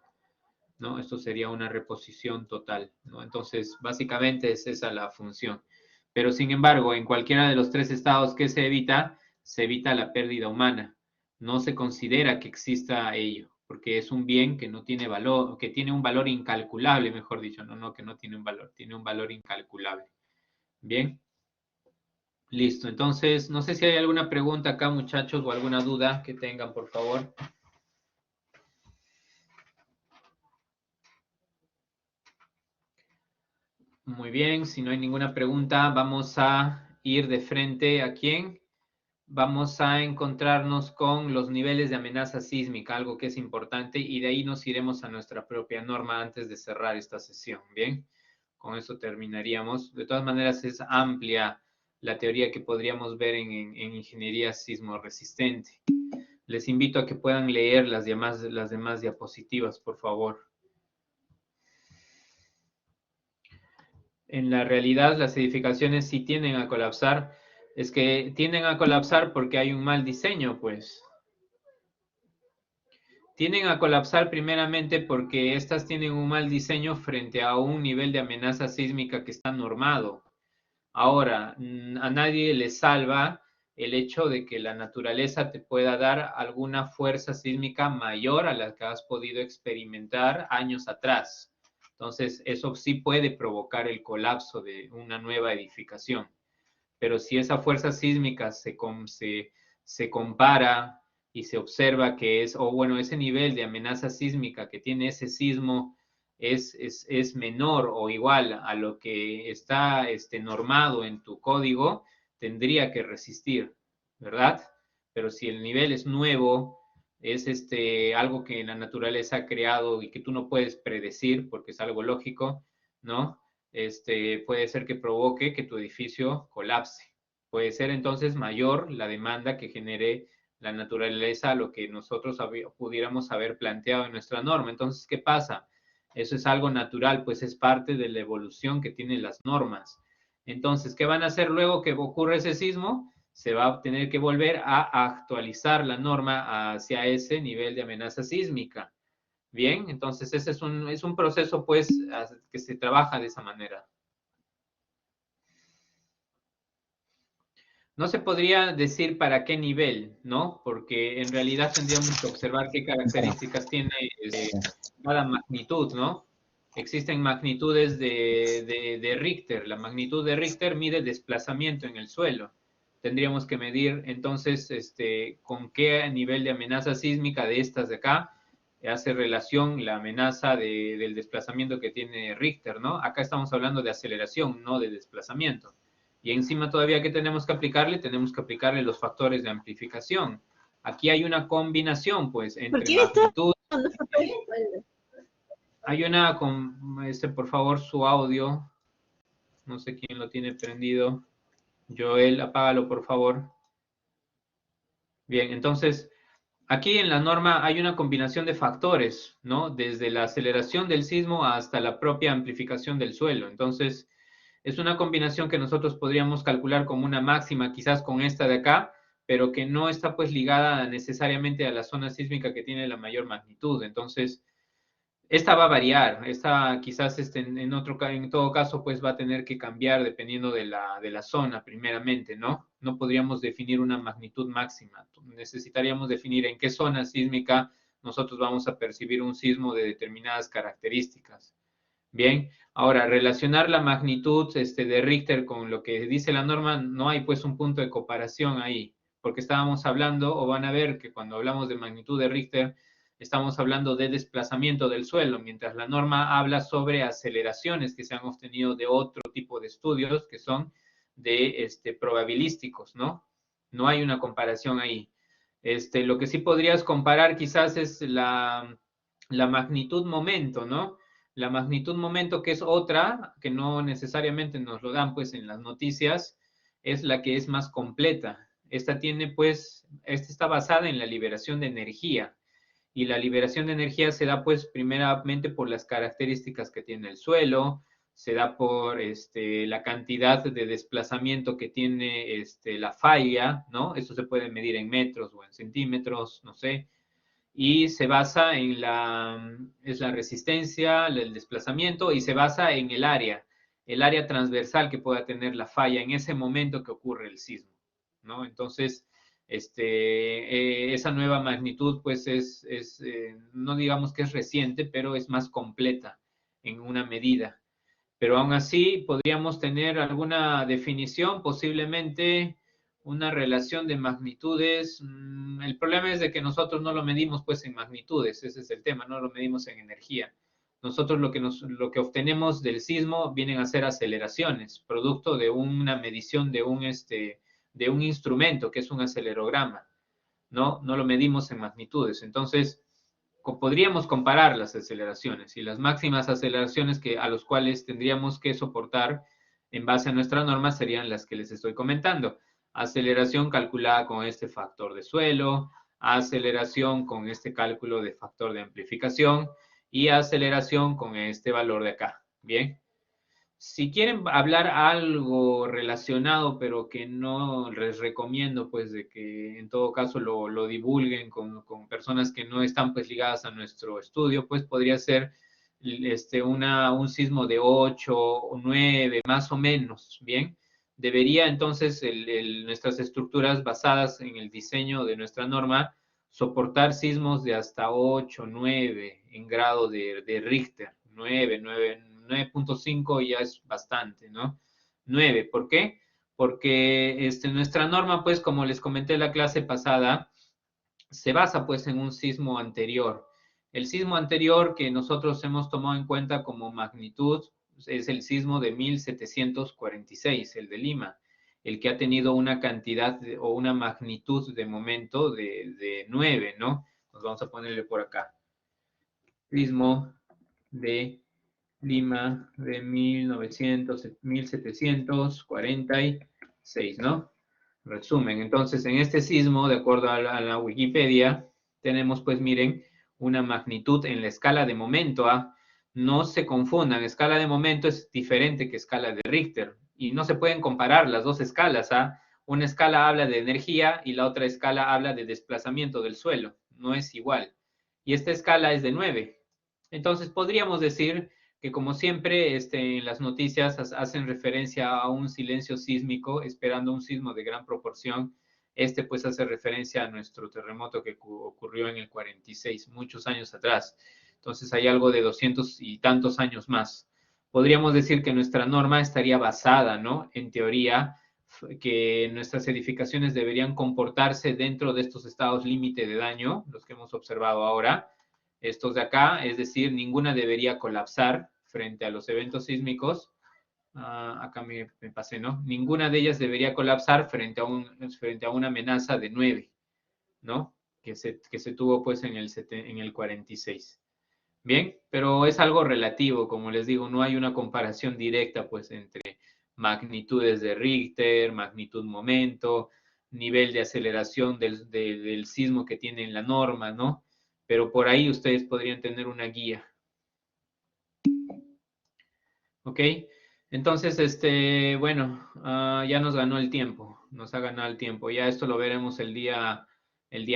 ¿no? Esto sería una reposición total, ¿no? Entonces, básicamente es esa la función. Pero, sin embargo, en cualquiera de los tres estados que se evita la pérdida humana. No se considera que exista ello, porque es un bien que no tiene valor, que tiene un valor incalculable, mejor dicho, no que no tiene un valor, tiene un valor incalculable. Bien. Listo. Entonces, no sé si hay alguna pregunta acá, muchachos, o alguna duda que tengan, por favor. Muy bien, si no hay ninguna pregunta, vamos a ir de frente a quién. Vamos a encontrarnos con los niveles de amenaza sísmica, algo que es importante, y de ahí nos iremos a nuestra propia norma antes de cerrar esta sesión. Bien, con eso terminaríamos. De todas maneras, es amplia la teoría que podríamos ver en ingeniería sismo resistente. Les invito a que puedan leer las demás diapositivas, por favor. En la realidad, las edificaciones sí tienden a colapsar. Es que tienden a colapsar porque hay un mal diseño, pues. Tienden a colapsar primeramente porque estas tienen un mal diseño frente a un nivel de amenaza sísmica que está normado. Ahora, a nadie le salva el hecho de que la naturaleza te pueda dar alguna fuerza sísmica mayor a la que has podido experimentar años atrás. Entonces, eso sí puede provocar el colapso de una nueva edificación. Pero si esa fuerza sísmica se compara y se observa que ese nivel de amenaza sísmica que tiene ese sismo es menor o igual a lo que está normado en tu código, tendría que resistir, ¿verdad? Pero si el nivel es nuevo, es algo que la naturaleza ha creado y que tú no puedes predecir porque es algo lógico, ¿no? Puede ser que provoque que tu edificio colapse. Puede ser entonces mayor la demanda que genere la naturaleza a lo que nosotros pudiéramos haber planteado en nuestra norma. Entonces, ¿qué pasa? Eso es algo natural, pues es parte de la evolución que tienen las normas. Entonces, ¿qué van a hacer luego que ocurra ese sismo? Se va a tener que volver a actualizar la norma hacia ese nivel de amenaza sísmica. Bien, entonces ese es un proceso, pues, que se trabaja de esa manera. No se podría decir para qué nivel, ¿no? Porque en realidad tendríamos que observar qué características tiene cada magnitud, ¿no? Existen magnitudes de Richter. La magnitud de Richter mide desplazamiento en el suelo. Tendríamos que medir entonces con qué nivel de amenaza sísmica de estas de acá hace relación la amenaza del desplazamiento que tiene Richter, ¿no? Acá estamos hablando de aceleración, no de desplazamiento. Y encima todavía que tenemos que aplicarle los factores de amplificación. Aquí hay una combinación, pues, entre magnitud. Hay una, por favor, su audio. No sé quién lo tiene prendido. Joel, apágalo, por favor. Bien, entonces, aquí en la norma hay una combinación de factores, ¿no? Desde la aceleración del sismo hasta la propia amplificación del suelo. Entonces, es una combinación que nosotros podríamos calcular como una máxima, quizás con esta de acá, pero que no está pues ligada necesariamente a la zona sísmica que tiene la mayor magnitud. Entonces, esta va a variar, esta quizás en todo caso pues va a tener que cambiar dependiendo de la zona primeramente, ¿no? no podríamos definir una magnitud máxima. Necesitaríamos definir en qué zona sísmica nosotros vamos a percibir un sismo de determinadas características. Bien, ahora, relacionar la magnitud de Richter con lo que dice la norma, no hay pues un punto de comparación ahí, porque estábamos hablando, o van a ver que cuando hablamos de magnitud de Richter, estamos hablando de desplazamiento del suelo, mientras la norma habla sobre aceleraciones que se han obtenido de otro tipo de estudios que son de probabilísticos, ¿no? No hay una comparación ahí. Lo que sí podrías comparar quizás es la magnitud momento, ¿no? La magnitud momento, que es otra, que no necesariamente nos lo dan pues en las noticias, es la que es más completa. Esta está basada en la liberación de energía. Y la liberación de energía se da pues primeramente por las características que tiene el suelo, se da por la cantidad de desplazamiento que tiene la falla, ¿no? Esto se puede medir en metros o en centímetros, no sé, y se basa en la resistencia, el desplazamiento, y se basa en el área transversal que pueda tener la falla en ese momento que ocurre el sismo, ¿no? Entonces, esa nueva magnitud, pues no digamos que es reciente, pero es más completa en una medida. Pero aún así, podríamos tener alguna definición, posiblemente una relación de magnitudes. El problema es de que nosotros no lo medimos pues en magnitudes, ese es el tema, no lo medimos en energía. Nosotros lo que obtenemos del sismo vienen a ser aceleraciones, producto de una medición de un instrumento que es un acelerograma, ¿no? No lo medimos en magnitudes. Entonces, podríamos comparar las aceleraciones y las máximas aceleraciones a los cuales tendríamos que soportar en base a nuestra norma serían las que les estoy comentando. Aceleración calculada con este factor de suelo, aceleración con este cálculo de factor de amplificación y aceleración con este valor de acá. Bien. Si quieren hablar algo relacionado, pero que no les recomiendo, pues, de que en todo caso lo divulguen con personas que no están, pues, ligadas a nuestro estudio, pues, podría ser un sismo de 8 o 9, más o menos, ¿bien? Debería, entonces, nuestras estructuras basadas en el diseño de nuestra norma soportar sismos de hasta 8, 9 en grado de Richter, 9.5 ya es bastante, ¿no? 9, ¿por qué? Porque nuestra norma, pues, como les comenté en la clase pasada, se basa, pues, en un sismo anterior. El sismo anterior que nosotros hemos tomado en cuenta como magnitud es el sismo de 1746, el de Lima, el que ha tenido una cantidad o una magnitud de momento de 9, ¿no? Nos vamos a ponerle por acá. Sismo de Lima de 1746, ¿no? Resumen, entonces en este sismo, de acuerdo a la Wikipedia, tenemos, pues miren, una magnitud en la escala de momento. No se confundan, escala de momento es diferente que escala de Richter y no se pueden comparar las dos escalas. Una escala habla de energía y la otra escala habla de desplazamiento del suelo, no es igual. Y esta escala es de 9. Entonces podríamos decir que, como siempre, en las noticias hacen referencia a un silencio sísmico, esperando un sismo de gran proporción. Pues hace referencia a nuestro terremoto que ocurrió en el 46, muchos años atrás. Entonces hay algo de 200 y tantos años más. Podríamos decir que nuestra norma estaría basada, ¿no? En teoría, que nuestras edificaciones deberían comportarse dentro de estos estados límite de daño, los que hemos observado ahora. Estos de acá, es decir, ninguna debería colapsar frente a los eventos sísmicos. Acá me pasé, ¿no? Ninguna de ellas debería colapsar frente a una amenaza de 9, ¿no? Que se tuvo pues en el 46. Bien, pero es algo relativo, como les digo, no hay una comparación directa pues entre magnitudes de Richter, magnitud momento, nivel de aceleración del sismo que tiene en la norma, ¿no? Pero por ahí ustedes podrían tener una guía. ¿Ok? Entonces, bueno, ya nos ganó el tiempo, nos ha ganado el tiempo. Ya esto lo veremos el día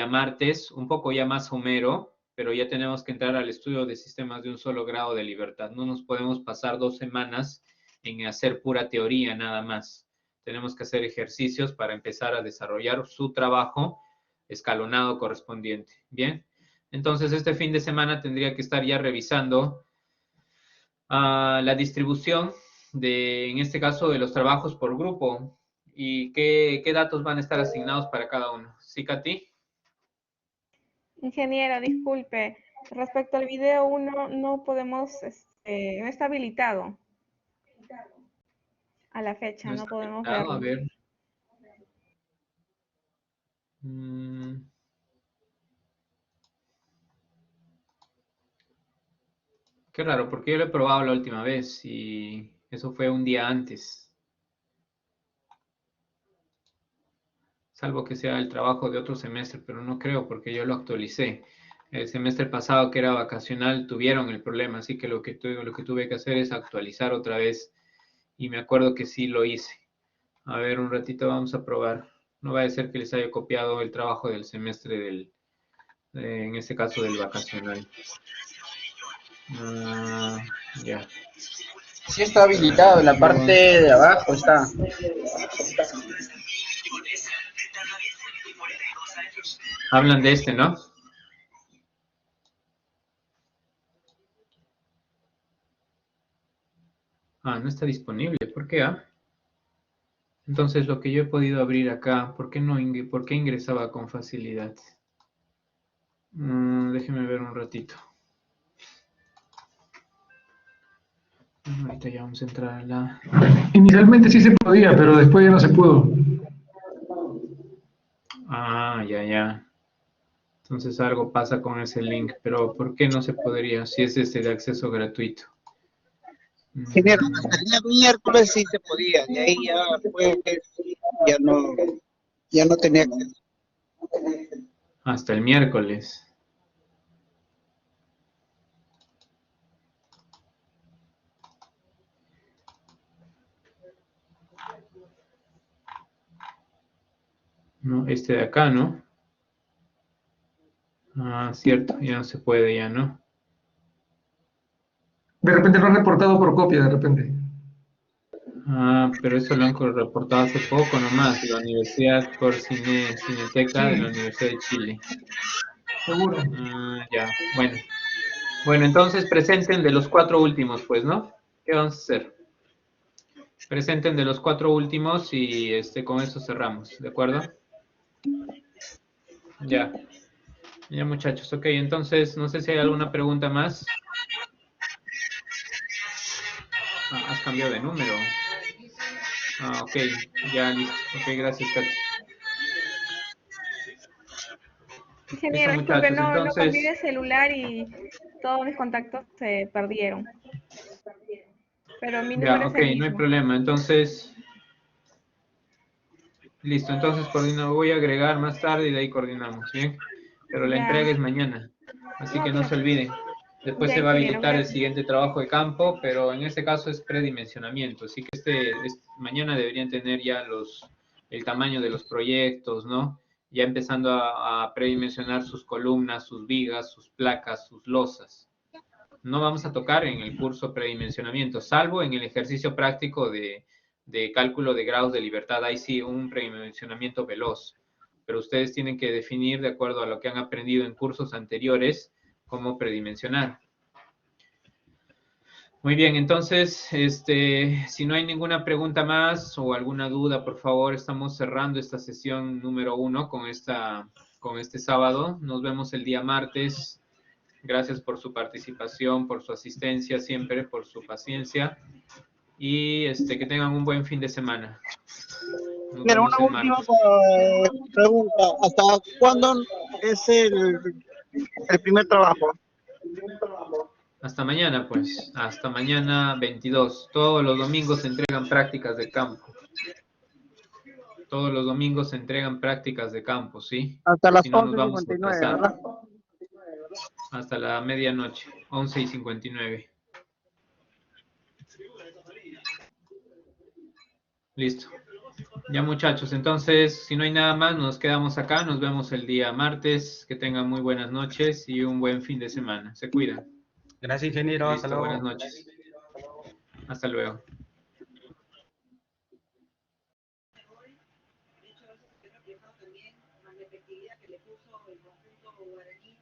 martes, un poco ya más somero, pero ya tenemos que entrar al estudio de sistemas de un solo grado de libertad. No nos podemos pasar 2 semanas en hacer pura teoría nada más. tenemos que hacer ejercicios para empezar a desarrollar su trabajo escalonado correspondiente. Bien, entonces este fin de semana tendría que estar ya revisando la distribución en este caso, de los trabajos por grupo y qué datos van a estar asignados para cada uno. ¿Sí, Katy? Ingeniero, disculpe. Respecto al video 1, no podemos, no está habilitado a la fecha, No no está podemos conectado, verlo. a ver. Qué raro, porque yo lo he probado la última vez y eso fue un día antes. Salvo que sea el trabajo de otro semestre, pero no creo porque yo lo actualicé. El semestre pasado, que era vacacional, tuvieron el problema, así que lo que tuve que hacer es actualizar otra vez. Y me acuerdo que sí lo hice. A ver, un ratito vamos a probar. No va a ser que les haya copiado el trabajo del semestre en este caso del vacacional. Ya. Sí está habilitado, en la parte de abajo está. Hablan de este, ¿no? No está disponible. ¿Por qué? Entonces, lo que yo he podido abrir acá, ¿por qué ingresaba con facilidad? Déjeme ver un ratito. Ahorita ya vamos a entrar a la... Inicialmente sí se podía, pero después ya no se pudo. Ya. Entonces algo pasa con ese link, pero ¿por qué no se podría si es de acceso gratuito? Ingeniero, hasta el día miércoles sí se podía, de ahí ya pues, ya no tenía acceso. Hasta el miércoles. No, este de acá, ¿no? Cierto, ya no se puede, ya no. De repente lo han reportado por copia, de repente. Pero eso lo han reportado hace poco nomás, la Universidad Cineteca de la Universidad de Chile. Seguro. Ya, bueno. Bueno, entonces presenten de los 4 últimos, pues, ¿no? ¿Qué vamos a hacer? Presenten de los 4 últimos y con eso cerramos, ¿de acuerdo? Ya. Ya, muchachos, ok, entonces, no sé si hay alguna pregunta más. Has cambiado de número. Ok, ya listo. Ok, gracias, Katy. Ingeniero, Listo, disculpe, muchachos, no cambié de entonces... celular y todos mis contactos se perdieron. Pero mi número Ya, es ok, el no hay mismo. problema. Entonces, listo. Entonces voy a agregar más tarde y de ahí coordinamos, ¿bien? Pero la Ya. entrega es mañana, así No, que no se olviden. Después ya, se va a ingeniero, habilitar el gracias. siguiente trabajo de campo, pero en este caso es predimensionamiento. Así que mañana deberían tener ya el tamaño de los proyectos, ¿no? Ya empezando a predimensionar sus columnas, sus vigas, sus placas, sus losas. No vamos a tocar en el curso predimensionamiento, salvo en el ejercicio práctico de cálculo de grados de libertad. Ahí sí, un predimensionamiento veloz. Pero ustedes tienen que definir, de acuerdo a lo que han aprendido en cursos anteriores, cómo predimensionar. Muy bien, entonces, si no hay ninguna pregunta más o alguna duda, por favor, estamos cerrando esta sesión número 1 con este sábado. Nos vemos el día martes. Gracias por su participación, por su asistencia siempre, por su paciencia. Y que tengan un buen fin de semana. Nos Pero vemos una el última martes. pregunta, ¿hasta cuándo es el primer trabajo? Hasta mañana, pues. Hasta mañana 22. Todos los domingos se entregan prácticas de campo. Todos los domingos se entregan prácticas de campo, ¿sí? Hasta las Si no, nos vamos a 11:59, atrasar. ¿verdad? Hasta la medianoche, 11:59. Listo. Ya, muchachos, entonces, si no hay nada más, nos quedamos acá. Nos vemos el día martes. Que tengan muy buenas noches y un buen fin de semana. Se cuidan. Gracias, ingeniero. Hasta Listo, luego. buenas noches. Hasta luego. reflejado también la efectividad que le puso el conjunto guaraní